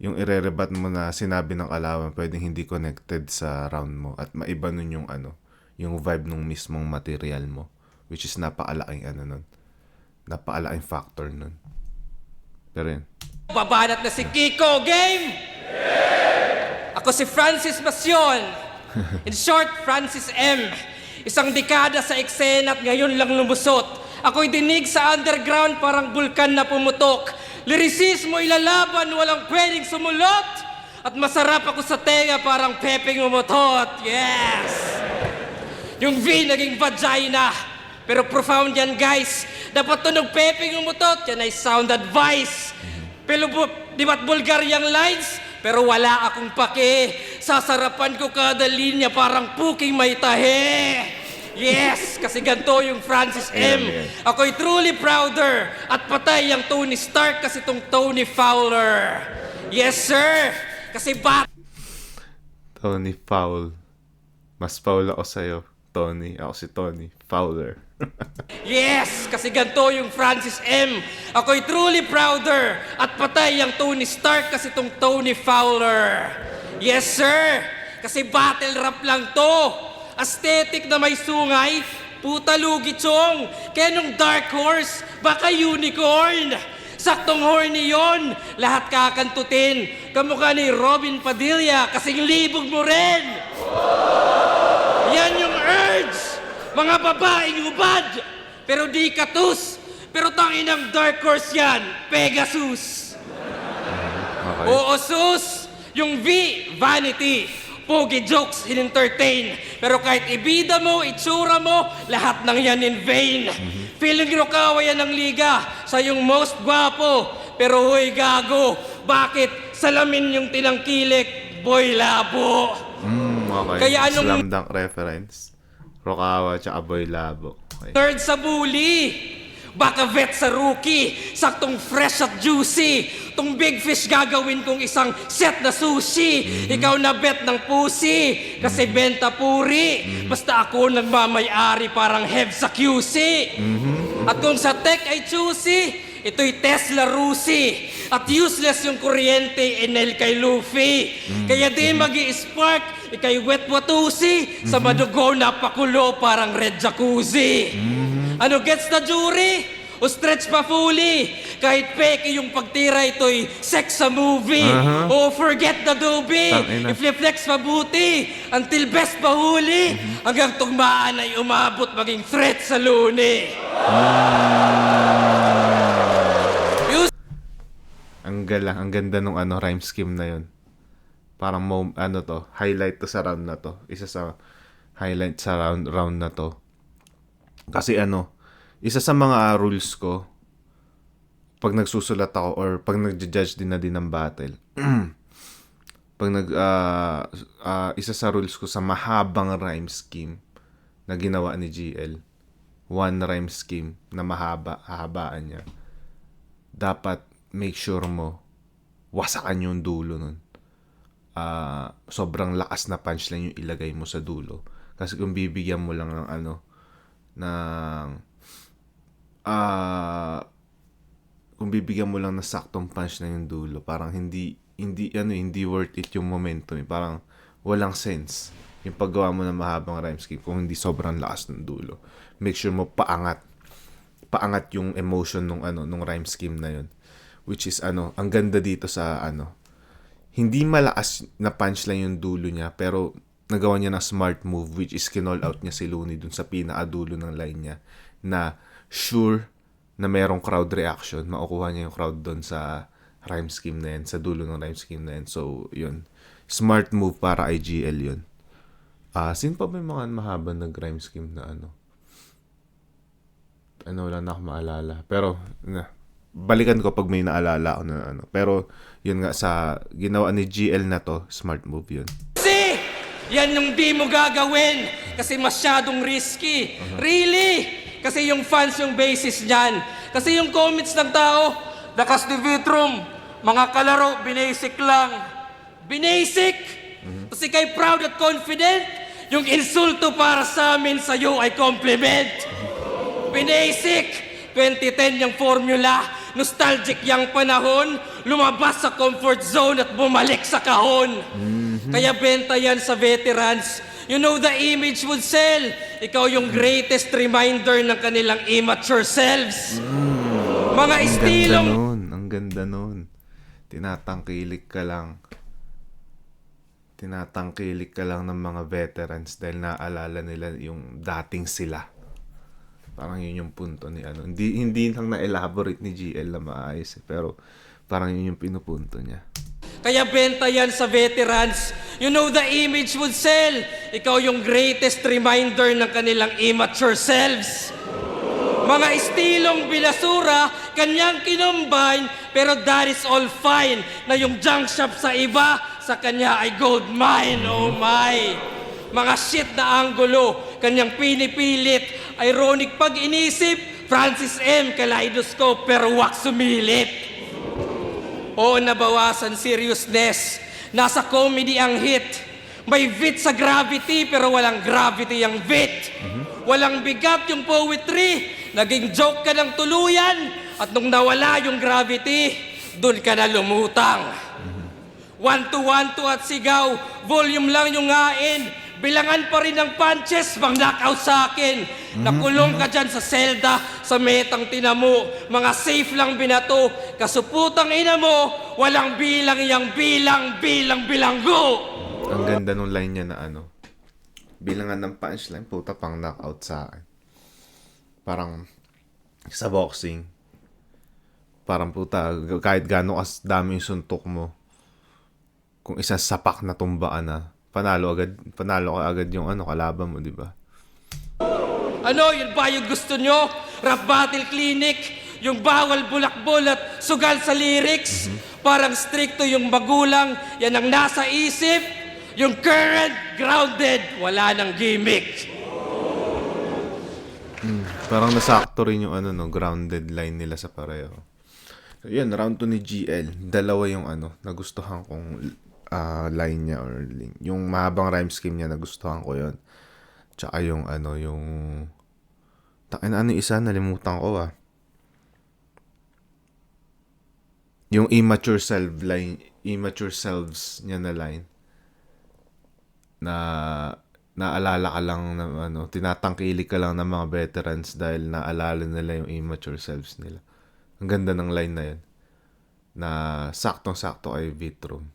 yung ire-rebat mo na sinabi ng kalaban, pwedeng hindi connected sa round mo at maiba nun yung yung vibe ng mismong material mo, which is napakalaking napakalaking factor nun. Pero yun. Babanat na si Kiko, game! Ako si Francis Masyon. In short, Francis M. Isang dekada sa eksena at ngayon lang lumusot. Ako'y dinig sa underground parang bulkan na pumutok. Lyricismo ilalaban, walang pwedeng sumulot. At masarap ako sa tenga parang pepeng umutot. Yes! Yung V naging vagina. Pero profound yan, guys. Dapat tunog pepeng umutot. Yan ay sound advice. Pero di ba't bulgar yung lines? Pero wala akong pake. Sasarapan ko kada linya parang puking may tahe. Yes! Kasi ganito yung Francis M. Ako'y truly prouder. At patay ang Tony Stark kasi itong Tony Fowler. Yes, sir! Kasi Tony Foul. Mas foul ako sa'yo, Tony. Ako si Tony Fowler. Yes! Kasi ganito yung Francis M. Ako'y truly prouder. At patay ang Tony Stark kasi itong Tony Fowler. Yes, sir! Kasi battle rap lang to. Aesthetic na may sungay, puta lugi chong. Kaya nung Dark Horse, baka unicorn. Saktong horny yon, lahat kakantutin. Kamukha ni Robin Padilla, kasing libog mo rin. Yan yung urge, mga babaeng ubad. Pero di katus, pero tangin ng Dark Horse yan, Pegasus. Okay. Oo, sus, yung V, vanity. Pogi jokes, in-entertain. Pero kahit ibida mo, itsura mo, lahat ng yan in vain. Feeling Rokawa yan ng liga, sa yung most gwapo. Pero huy, gago, bakit salamin yung tinangkilik, boy labo? Okay. Kaya anong Slam Dunk reference. Rokawa tsaka Boy Labo. Okay. third sa bully? Baka vet sa rookie, saktong fresh at juicy. Tong big fish gagawin kong isang set na sushi. Ikaw na bet ng pussy, kasi benta puri. Basta ako nagmamay-ari parang hev sa QC. At kung sa tech ay choosy, ito'y Tesla Rusi. At useless yung kuryente Enel kay Luffy. Kaya di magi-spark, ikay wet watusi. Sa madugo na pakulo parang red jacuzzi. Ano gets na jury? O stretch pa fully. Kahit fake yung pagtira, ito'y sex sa movie. O forget the doobie. Tangina. I-flex mabuti. Until best pahuli. Hanggang tugmaan ay umabot maging threat sa luni. Ang ganda nung rhyme scheme na yun. Parang highlight to sa round na to. Isa sa highlight sa round na to. Kasi isa sa mga rules ko pag nagsusulat ako or pag nagja-judge din ng battle. Pag isa sa rules ko sa mahabang rhyme scheme na ginawa ni GL. One rhyme scheme na hahabaan niya. Dapat make sure mo wasakan yung dulo nun. Sobrang lakas na punchline yung ilagay mo sa dulo. Kasi kung bibigyan mo lang ng kung bibigyan mo lang ng saktong punch na yung dulo, parang hindi worth it yung momentum. Parang walang sense yung paggawa mo ng mahabang rhyme scheme kung hindi sobrang lakas ng dulo. Make sure mo paangat yung emotion nung rhyme scheme na yun. Which is ang ganda dito sa hindi malakas na punchline yung dulo niya, pero nagawa niya ng smart move, which is kinall out niya si Looney dun sa pinakadulo ng line niya, na sure na merong crowd reaction, makukuha niya yung crowd dun sa rhyme scheme na yan, sa dulo ng rhyme scheme na yan. So, yun. Smart move para IGL yun. Sino pa ba yung mga mahabang nag-rhyme scheme na wala na ako maalala. Pero, balikan ko pag may naalala ako na Pero, yun nga, sa ginawa ni GL na to, smart move yun. Kasi, yan yung di mo gagawin. Kasi masyadong risky. Really? Kasi yung fans yung basis niyan. Kasi yung comments ng tao, lakas ni Vitrum, mga kalaro, binasic lang. Binasic! Kasi kay proud at confident, yung insulto para sa amin sa'yo ay compliment. Binasic! 2010 yung formula, nostalgic yung panahon, lumabas sa comfort zone at bumalik sa kahon. Kaya benta yan sa veterans. You know the image would sell. Ikaw yung greatest reminder ng kanilang immature selves. Mga estilong... Ang ganda nun. Tinatangkilik ka lang ng mga veterans dahil naalala nila yung dating sila. Parang yun yung punto ni Hindi lang na-elaborate ni GL na maayos pero parang yun yung pinupunto niya. Kaya benta yan sa veterans. You know the image would sell. Ikaw yung greatest reminder ng kanilang immature selves. Mga estilong bilasura, kanyang kinumbine, pero that is all fine. Na yung junk shop sa iba, sa kanya ay gold mine, oh my. Mga shit na anggulo, kanyang pinipilit. Ironic pag inisip, Francis M. Kaleidoscope, pero wak sumilip. Oo, nabawasan seriousness. Nasa comedy ang hit. May wit sa gravity, pero walang gravity ang wit. Walang bigat yung poetry. Naging joke ka ng tuluyan. At nung nawala yung gravity, dun ka na lumutang. 1-2-1-2 at sigaw, volume lang yung ngain. Bilangan pa rin ng punches, bang knockout sa akin. Nakulong ka dyan sa selda, sa metang tinamo. Mga safe lang binato, kasuputang ina mo, walang bilang yang bilanggo. Ang ganda nung line niya na bilangan ng punchline, puta pang knockout sa akin. Parang sa boxing, parang puta, kahit gano'ng dami yung suntok mo, kung isang sapak na tumba ka na, panalo ka agad yung kalaban mo, di ba? Yun ba yung gusto nyo? Rap battle clinic, yung bawal bulakbol at sugal sa lyrics. Parang stricto yung magulang, yan ang nasa isip. Yung current, grounded, wala nang gimmick. Parang nasakto rin yung grounded line nila sa pareho. So, yun, round 2 ni GL. Dalawa yung nagustuhan kong line niya or link. Yung mahabang rhyme scheme niya, nagustuhan ko yun. Tsaka yung yung isa, nalimutan ko yung immature selves niya na line na naalala ka lang ng tinatangkilik ka lang ng mga veterans dahil naalala nila yung immature selves nila. Ang ganda ng line na yun. Na saktong-sakto kay Vitrum.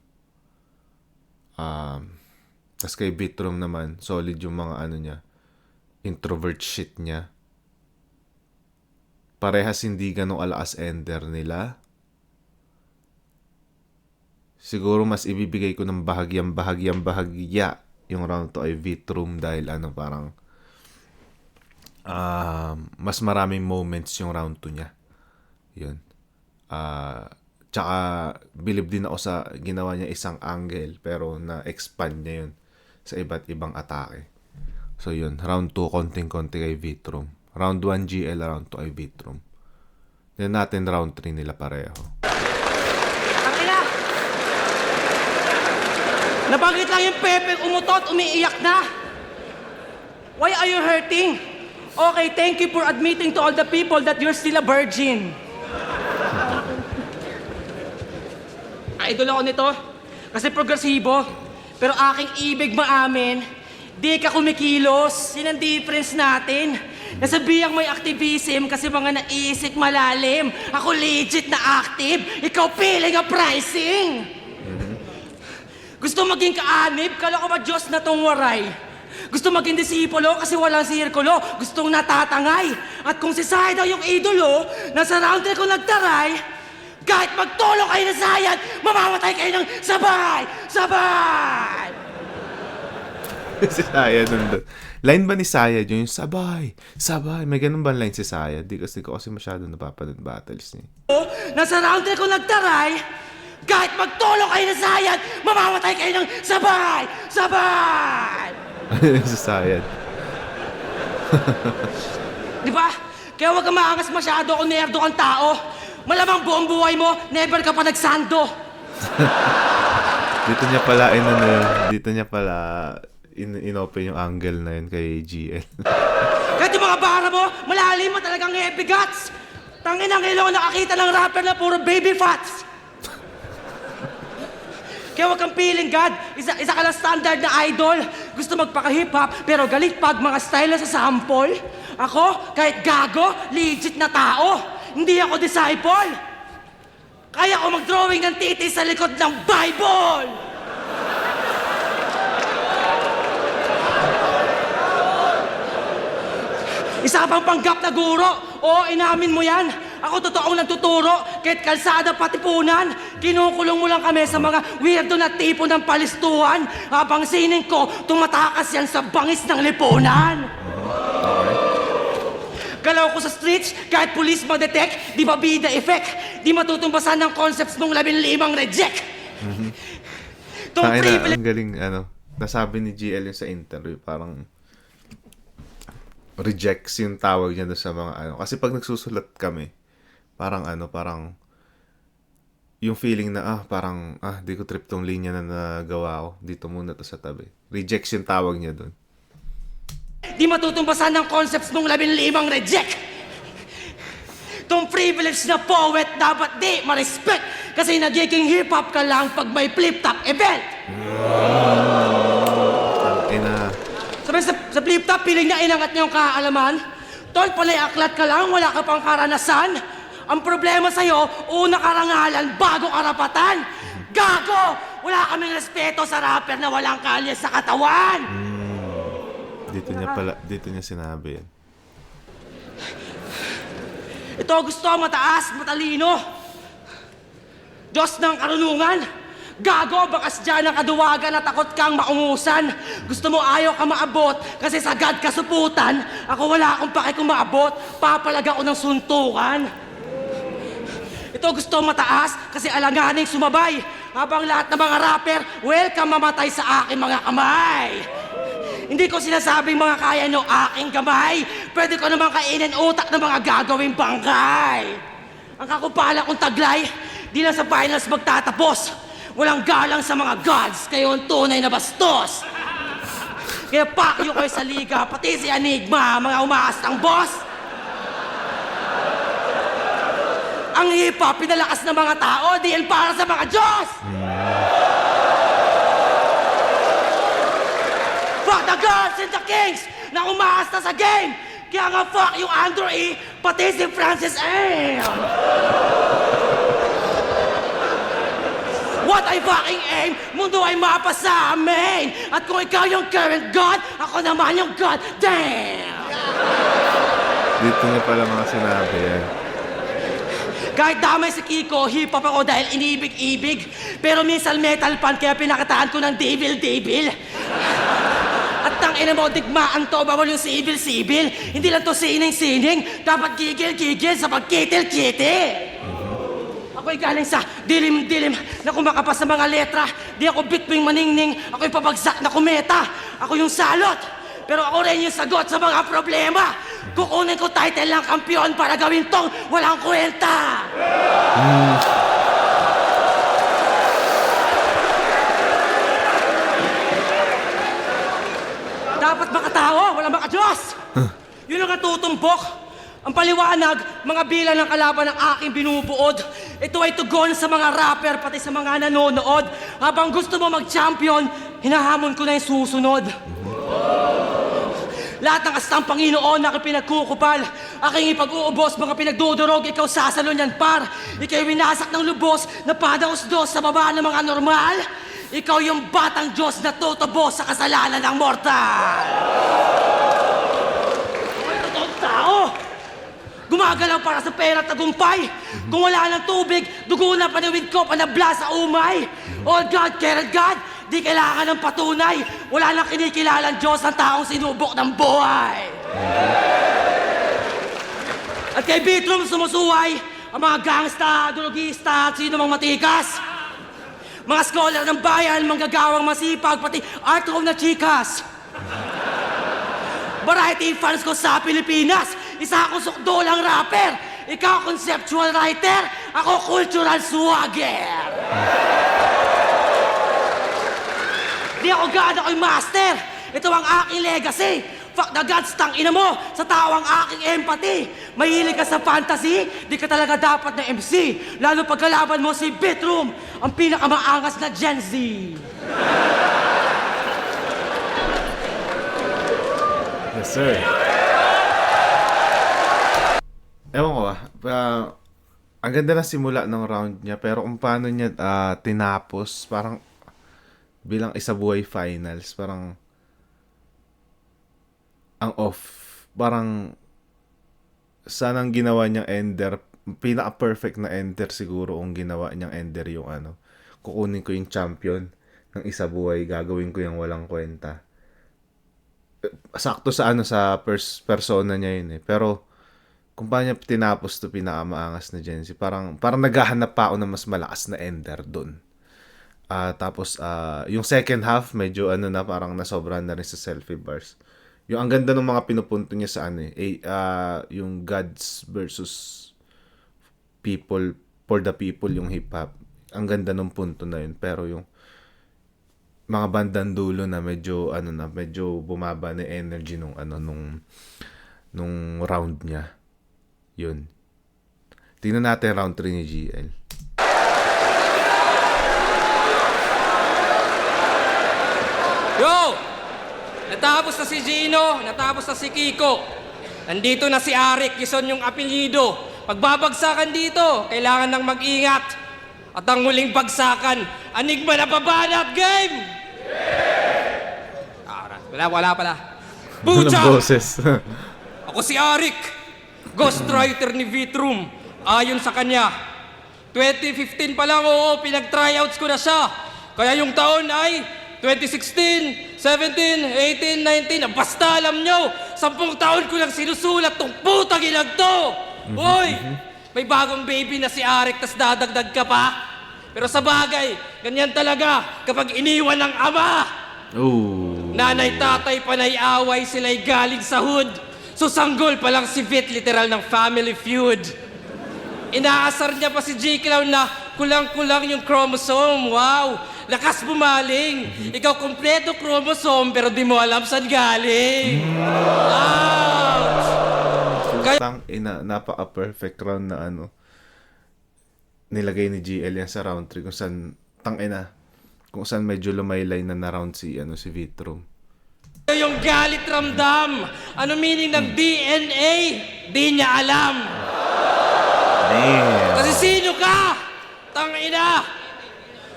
Tas kay Vitrum naman, solid yung mga niya, introvert shit niya. Parehas hindi ganong alakas ender nila. Siguro mas ibibigay ko ng bahagya yung round to ay Vitrum dahil parang mas maraming moments yung round 2 niya. Yun. Tsaka believe din ako sa ginawa niya isang angle pero na-expand niya yun sa iba't ibang atake. So yun, round 2 konting-konti kay Vitrum. Round 1 GL, round 2 ay Vitrum. Then natin round 3 nila pareho. Nabanggit lang yung Pepe, umutot, umiiyak na. Why are you hurting? Okay, thank you for admitting to all the people that you're still a virgin. Idol ako nito, kasi progresibo. Pero aking ibig maamin, di ka kumikilos. Yun ang difference natin. Nasabihang may activism kasi mga naisip malalim. Ako legit na active, ikaw piling a pricing. Gusto maging kaanib, kala ko ba Diyos na tong waray? Gusto maging disipulo kasi walang sirkulo, gustong natatangay. At kung si Sai daw yung idolo, nasa round 3 ko nagtaray, kahit magtulong kayo na sayad, mamamatay kayo ng sabay! Sabay! Si Sayad nandun. Line ba ni Sayad yung sabay? Sabay. May ganun ba line si Sayad? Di kasi ko masyado napapanood battles niya. Nasa round 3 ko nagtaray, kahit magtulong kayo na sayad, mamamatay kayo ng sabay! Sabay! Si Sayad. Di ba? Kaya huwag kang maangas masyado kung nerdo kang tao. Malamang buong buhay mo, never ka pa nagsando. Dito niya pala inopen yung angle na yun kay GL. Kahit yung mga bara mo, malalim mo talagang heavy guts. Tangin ang ilaw nakakita ng rapper na puro baby fats. Kaya huwag kang feeling God, isa ka lang standard na idol. Gusto magpaka-hip-hop, pero galit pag mga style sa sample. Ako, kahit gago, legit na tao. Hindi ako disciple. Kaya ko mag-drawing ng titi sa likod ng Bible. Isa ka pang panggap na guro. Oo, inamin mo yan. Ako totoong nagtuturo, kahit kalsada pati punan. Kinukulong mo lang kami sa mga weirdo na tipo ng palistuhan. Habang sining ko, tumatakas yan sa bangis ng lipunan. Galaw ko sa streets, kahit police mag-detect, di ba bida effect? Di matutumbasan ng concepts mong 15 reject. Tong privilege... Ang galing, nasabi ni GL yung sa interview, parang rejects yung tawag niya doon sa mga Kasi pag nagsusulat kami, parang yung feeling na di ko trip tong linya na nagawa ko, dito muna to sa tabi. Rejects yung tawag niya doon. Di matutumbasan ng concepts mong 15 reject. Tong privilege na poet dapat di ma-respect kasi nagiging hip-hop ka lang pag may flip-top event. Sabi sa flip-top, piling niya inangat niya yung kaalaman. Tol, panay aklat ka lang, wala ka pang karanasan. Ang problema sa'yo, una karangalan, bago karapatan. Gago! Wala kaming respeto sa rapper na walang kalye sa katawan. Dito niya sinabi yan. Ito gusto, mataas, matalino. Diyos ng karunungan. Gago, bakas dyan ang kaduwagan at takot kang maungusan. Gusto mo ayaw ka maabot kasi sagad ka suputan. Ako wala akong pake kung maabot, papalag ako ng suntukan. Ito gusto mataas kasi alanganing sumabay. Habang lahat ng mga rapper, welcome mamatay sa aking mga kamay. Hindi ko sinasabing mga kaya nyo aking kamay. Pwede ko naman kainin utak ng mga gagawing bangkay. Ang kakupala kong taglay, di lang sa finals magtatapos. Walang galang sa mga gods, kayo ang tunay na bastos. Kaya pakyo kayo sa liga, pati si Enigma, mga umaastang boss. Ang hip-hop, pinalakas ng mga tao, di yan para sa mga Diyos! Fuck the gods and the kings na umaasta sa game! Kaya nga fuck yung Andrew E, pati si Francis M! What I fucking aim, mundo ay mapa sa amin! At kung ikaw yung current god, ako naman yung god, damn! Dito niya pala mga sinabi yan. Kahit damay si Kiko, hip-hop ako dahil inibig-ibig. Pero minsan metal pan, kaya pinakataan ko ng devil-devil. At tangina mo, digmaan to, bawal yung sibil-sibil. Hindi lang to sining-sining, dapat gigil-gigil sa pagkitil-kitil. Ako'y galing sa dilim-dilim na kumakapas sa mga letra. Di ako bitwing maningning, ako'y pabagsak na kumeta. Ako yung salot, pero ako rin yung sagot sa mga problema. Kukunin ko title ng kampiyon para gawin tong walang kwenta. Dapat makatawa, walang makadiyos. Yun ang natutumbok. Ang paliwanag, mga bilang ng kalaban ng aking binubuod. Ito ay tugon sa mga rapper, pati sa mga nanonood. Habang gusto mo mag-champion, hinahamon ko na yung susunod. Lahat ng astang Panginoon na aking pinagkukupal, aking ipag-uubos, mga pinagdudurog, ikaw sasalon yan par. Ikaw winasak ng lubos na padaos-dos sa baba ng mga normal. Ikaw yung batang Diyos na tutubos sa kasalanan ng mortal. Ay, totoong tao! Gumagalaw para sa pera at tagumpay. Kung wala ng tubig, dugo na panawid ko, panabla sa umay. All God, carrot God, di kailangan ng patunay. Wala nang kinikilalang Diyos ang taong sinubok ng buhay. At kay Bitrum sumusuway, ang mga gangsta, durugista, at sino mang matikas. Mga scholar ng bayan, manggagawang masipag, pati art home na chikas. Variety fans ko sa Pilipinas, isa akong sukdolang rapper. Ikaw conceptual writer, ako cultural swagger. Di ako God, ako'y master. Ito ang aking legacy. Fuck the gods, tangina mo, sa tao ang aking empathy. Mahilig ka sa fantasy, di ka talaga dapat na MC. Lalo pagkalaban mo si Bitrum, ang pinakamaangas na Gen Z. Yes, sir. Ewan ko ang ganda na simula ng round niya, pero kung paano niya tinapos, parang bilang isa buhay finals, parang ang off. Parang sanang ginawa niyang ender, pinaka-perfect na ender siguro kung ginawa niyang ender yung kukunin ko yung champion ng isa buhay, gagawin ko yung walang kwenta. Sakto sa sa persona niya yun eh. Pero kung paano niya tinapos to pinakamaangas na Gen Z, parang naghahanap pa ako ng mas malakas na ender dun. Tapos yung second half medyo na parang nasobrahan na rin sa selfie bars. Yung ang ganda ng mga pinupunto niya sa yung gods versus people, for the people, yung hip hop. Ang ganda ng punto na yun, pero yung mga bandang dulo na medyo medyo bumaba na energy nung round niya. Yun. Tingnan natin round 3 ni GL. Yo! Natapos na si Gino, natapos na si Kiko. Nandito na si Arik, Gison yung apelyido. Pagbabagsakan dito, kailangan ng mag-ingat. At ang muling bagsakan, Enigma na babanat game! Wala pala. Pucha! Anong boses? Ako si Arik, ghostwriter ni Vitrum. Ayon sa kanya, 2015 pa lang, pinag-tryouts ko na siya. Kaya yung taon ay 2016, 17, 18, 19, basta alam nyo, 10 taon ko lang sinusulat tong putang ilag to. Hoy, may bagong baby na si Arik, tas dadagdag ka pa. Pero sa bagay, ganyan talaga kapag iniwan ng ama. Ooh. Nanay, tatay, panay, away, sila'y galing sa hood. Susanggol pa lang si Vit, literal ng family feud. Inaasar niya pa si J. Clown na kulang-kulang yung chromosome. Wow! Lakas bumaling. Ikaw kompleto chromosome pero di mo alam saan galing. Ouch! Napaka-perfect round na nilagay ni GL yan sa round 3 kung saan, tangina, kung saan medyo lumaylay na round si Vitro. Yung galit ramdam. Ano meaning ng DNA? Di niya alam. Damn! Kasi sino ka? Tangina.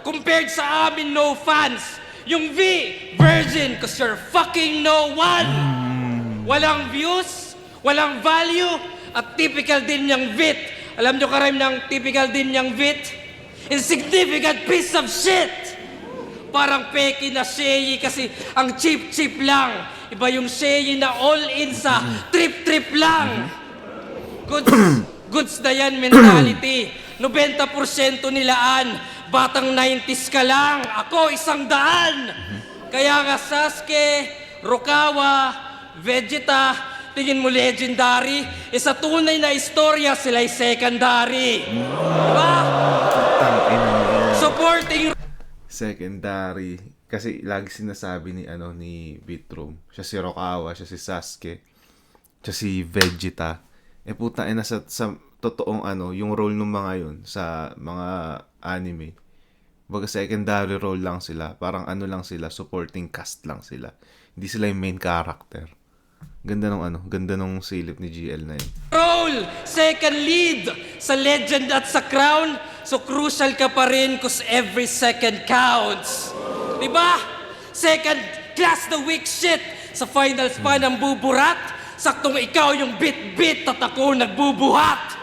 Compared sa amin, no fans. Yung V, virgin, cause you're fucking no one. Walang views, walang value, at typical din niyang VIT. Alam niyo karime ng typical din niyang VIT? Insignificant piece of shit. Parang peki na Sheyi kasi ang cheap-cheap lang. Iba yung Sheyi na all-in sa trip-trip lang. Goods na yan mentality. 90% nilaan. Batang 90s ka lang. Ako 100. Kaya nga Sasuke, Rukawa, Vegeta, tingin mo legendary. Sa tunay na istorya, sila'y secondary. Diba? Supporting Secondary. Kasi lagi sinasabi ni Vitro. Siya si Rokawa, siya si Sasuke, siya si Vegeta. Puta, sa totoong yung role ng mga yun sa mga anime. Baga secondary role lang sila. Parang lang sila, supporting cast lang sila. Hindi sila yung main character. Ganda nung silip ni GL na yun. role, second lead sa legend at sa crown. So crucial ka pa rin cause every second counts. Diba? Second class the weak shit. Sa finals pa ng buburat. Saktong ikaw yung bit-bit at ako nagbubuhat.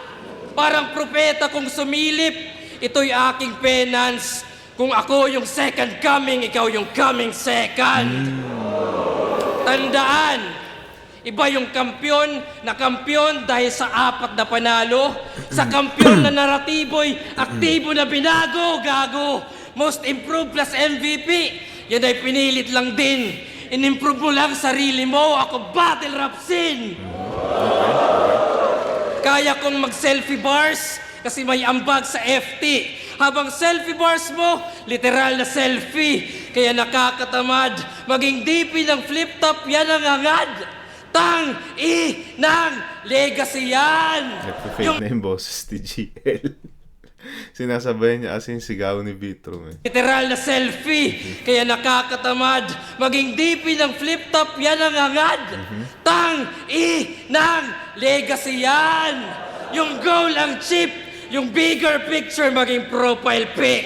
Parang propeta kung sumilip. Ito'y aking penance. Kung ako yung second coming, ikaw yung coming second. Tandaan, iba yung kampyon na kampyon dahil sa 4 na panalo. Sa kampyon na naratibo'y aktibo na binago, gago. Most improved plus MVP. Yan ay pinilit lang din. In-improve mo lang sarili mo. Ako battle rap scene. Kaya kong mag-selfie bars kasi may ambag sa FT. Habang selfie bars mo, literal na selfie. Kaya nakakatamad. Maging DP ng flip-top, yan ang hangad. Ng legacy yan. Nagpa-fake na yung boses ni GL. Sinasabayan niya as in sigaw ni Vitro. Literal na selfie. Kaya nakakatamad. Maging DP ng flip-top, yan ang hangad. ng legacy yan. Yung goal ang chip. Yung bigger picture maging profile pic.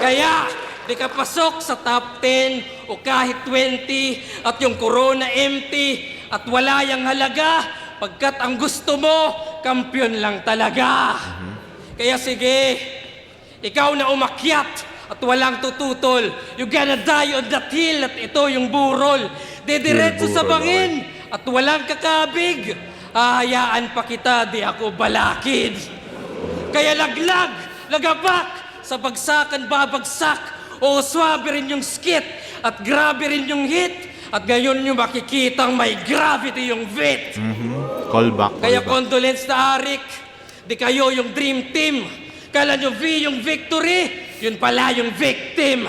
Kaya, di ka pasok sa top 10 o kahit 20 at yung corona empty at wala yung halaga pagkat ang gusto mo, kampiyon lang talaga. Kaya sige, ikaw na umakyat at walang tututol. You gonna die on that hill at ito yung burol. Dediretso sa bangin at walang kakabig. Hahayaan pa kita, di ako balakid. Kaya laglag, lagabak, sa bagsakan babagsak. O swabe rin yung skit at grabe rin yung hit. At ngayon nyo makikitang may gravity yung VIT. Callback. Kaya condolence na Arik, di kayo yung dream team. Kala nyo V yung victory, yun pala yung victim.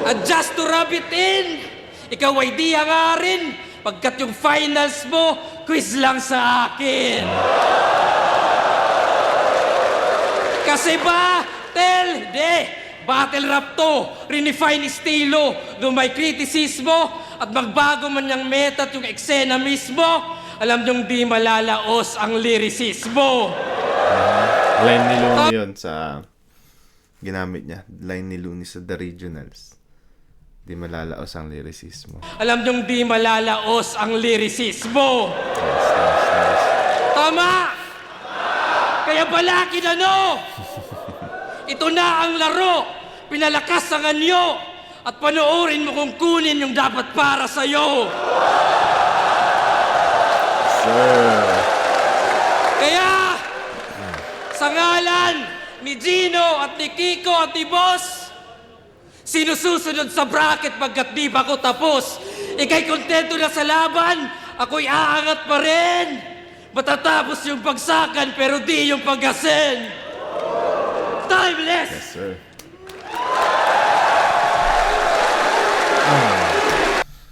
At just to rub it in, ikaw ay di hangarin. Pagkat yung finals mo, quiz lang sa akin. Kasi battle rap to, redefine estilo, doon may kritisismo, at magbago man yung meta at yung eksena mismo, alam nyong di malalaos ang lyricismo. Line ni Looney yun sa ginamit niya. Line ni Looney sa The Regionals. Di malalaos ang lyricismo. Alam nyong di malalaos ang lyricismo. Nice. Tama! Kaya balaki na no! Ito na ang laro. Pinalakas ang anyo. At panoorin mo kung kunin yung dapat para sa'yo. Sir. Kaya, sa ngalan ni Gino at ni Kiko at ni Boss, sinususunod sa bracket pagkat di pa ako tapos. Ika'y kontento na sa laban, ako'y aangat pa rin. Matatapos yung pagsakan pero di yung paggasin. Timeless! Yes, sir.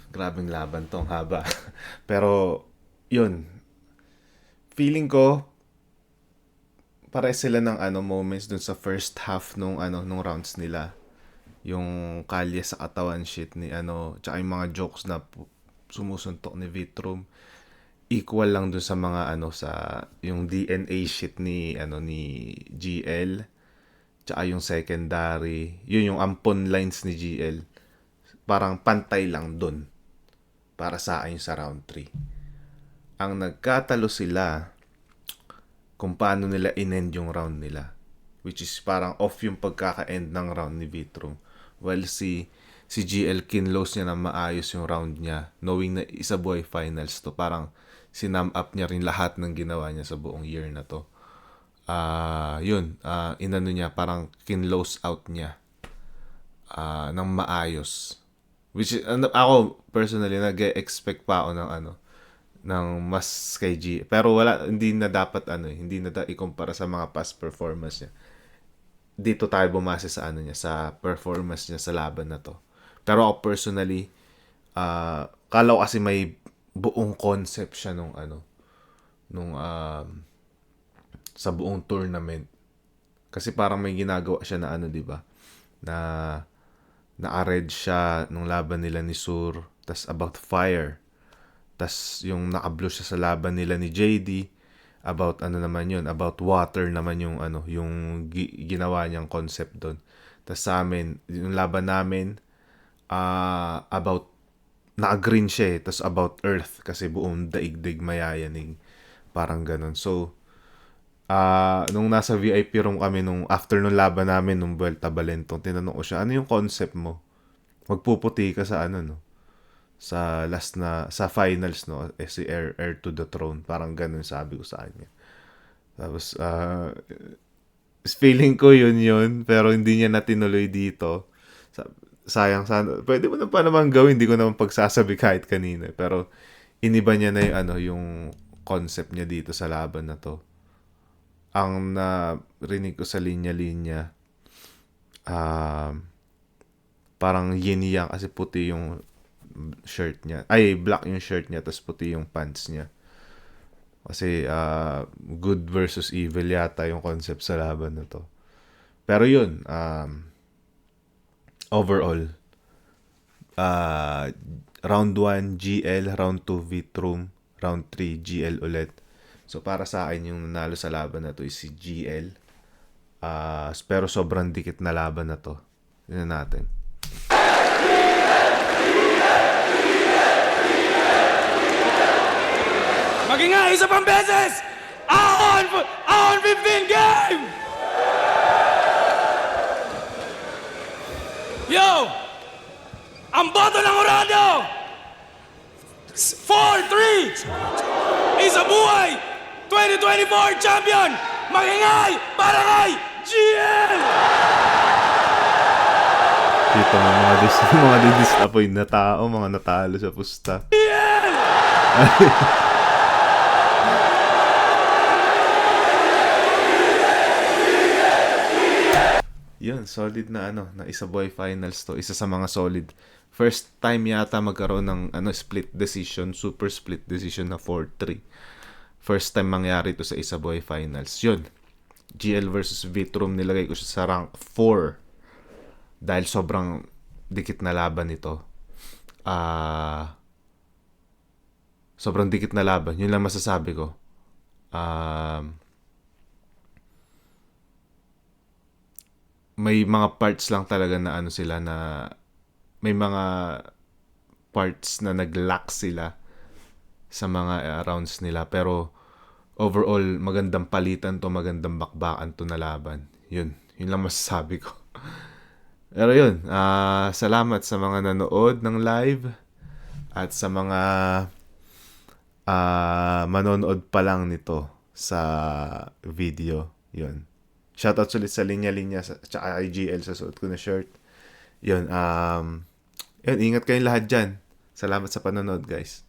Grabing laban tong haba. Pero, yun. feeling ko, pare sila ng moments dun sa first half nung rounds nila. Yung kalye sa katawan shit ni tsaka yung mga jokes na sumusuntok ni Vitrum. Equal lang dun sa mga sa yung DNA shit ni GL. Tsaka yung secondary. Yun yung ampon lines ni GL. Parang pantay lang dun. Para sa akin sa round 3. Ang nagkatalo sila kung paano nila in-end yung round nila. Which is parang off yung pagkaka-end ng round ni Vitrum. Well, si GL kinlose niya na maayos yung round niya. Knowing na isa buhay finals to. Parang sinam up niya rin lahat ng ginawa niya sa buong year na to. Inano niya, parang kinlose out niya ng maayos. Which is, ako personally, nag-expect pa ako ng mas kay G. Pero hindi na dapat hindi na ikumpara sa mga past performance niya. Dito tayo bumase sa niya, sa performance niya sa laban na to. Pero ako personally, kala ko kasi may buong concept siya sa buong tournament. Kasi parang may ginagawa siya na di ba? Na-red siya nung laban nila ni Sur, tas about fire. Tas yung naka-blue siya sa laban nila ni JD, about naman yun, about water naman yung yung ginawa niyang concept doon. Tas sa amin, yung laban namin about naka-green siya tas about earth kasi buong daigdig mayayanig. Parang ganun. So nung nasa VIP room kami nung after nung laban namin nung Vuelta Balentong, tinanong ko siya, ano yung concept mo? Magpuputi ka sa sa last na sa finals si Heir to the Throne, parang ganun sabi ko sa kanya. Tapos feeling ko yun pero hindi niya natinuloy dito. Sayang sana, pwede mo na pa naman gawin, hindi ko naman pagsasabi kahit kanina, pero iniba niya na yung yung concept niya dito sa laban na to. Ang narinig ko sa linya-linya, parang yin yang kasi puti yung shirt niya. Ay, black yung shirt niya, tapos puti yung pants niya. Kasi good versus evil yata yung concept sa laban na to. Pero yun, overall, round 1 GL, round 2 Vitrum, round 3 GL ulit. So para sa akin yung nanalo sa laban na to is si GL. Pero sobrang dikit na laban na to. Yun na natin. Maging nga, isa pang beses! Ahon 15 game! Yo! Ang boto ng Orado! 4-3! Isa buhay! 2024 champion! Magingay! Barangay! GL! Kita mo mga disappoint na tao, mga natalo sa pusta. GL! Yun, solid na na isa boy finals to. Isa sa mga solid. First time yata magkaroon ng split decision, super split decision na 4-3. First time mangyari to sa isa boy finals. Yun. GL versus Vitrum, nilagay ko siya sa rank 4. Dahil sobrang dikit na laban ito. Sobrang dikit na laban. Yun lang masasabi ko. May mga parts lang talaga na sila na may mga parts na nag-lack sila sa mga rounds nila, pero overall magandang palitan to, magandang bakbakan to na laban. Yun lang masasabi ko. Pero yun, salamat sa mga nanood ng live at sa mga manonood pa lang nito sa video. Yun. Shoutout ulit sa linya-linya tsaka IGL sa suot ko na shirt. Yun, ingat kayong lahat dyan. Salamat sa panonood, guys.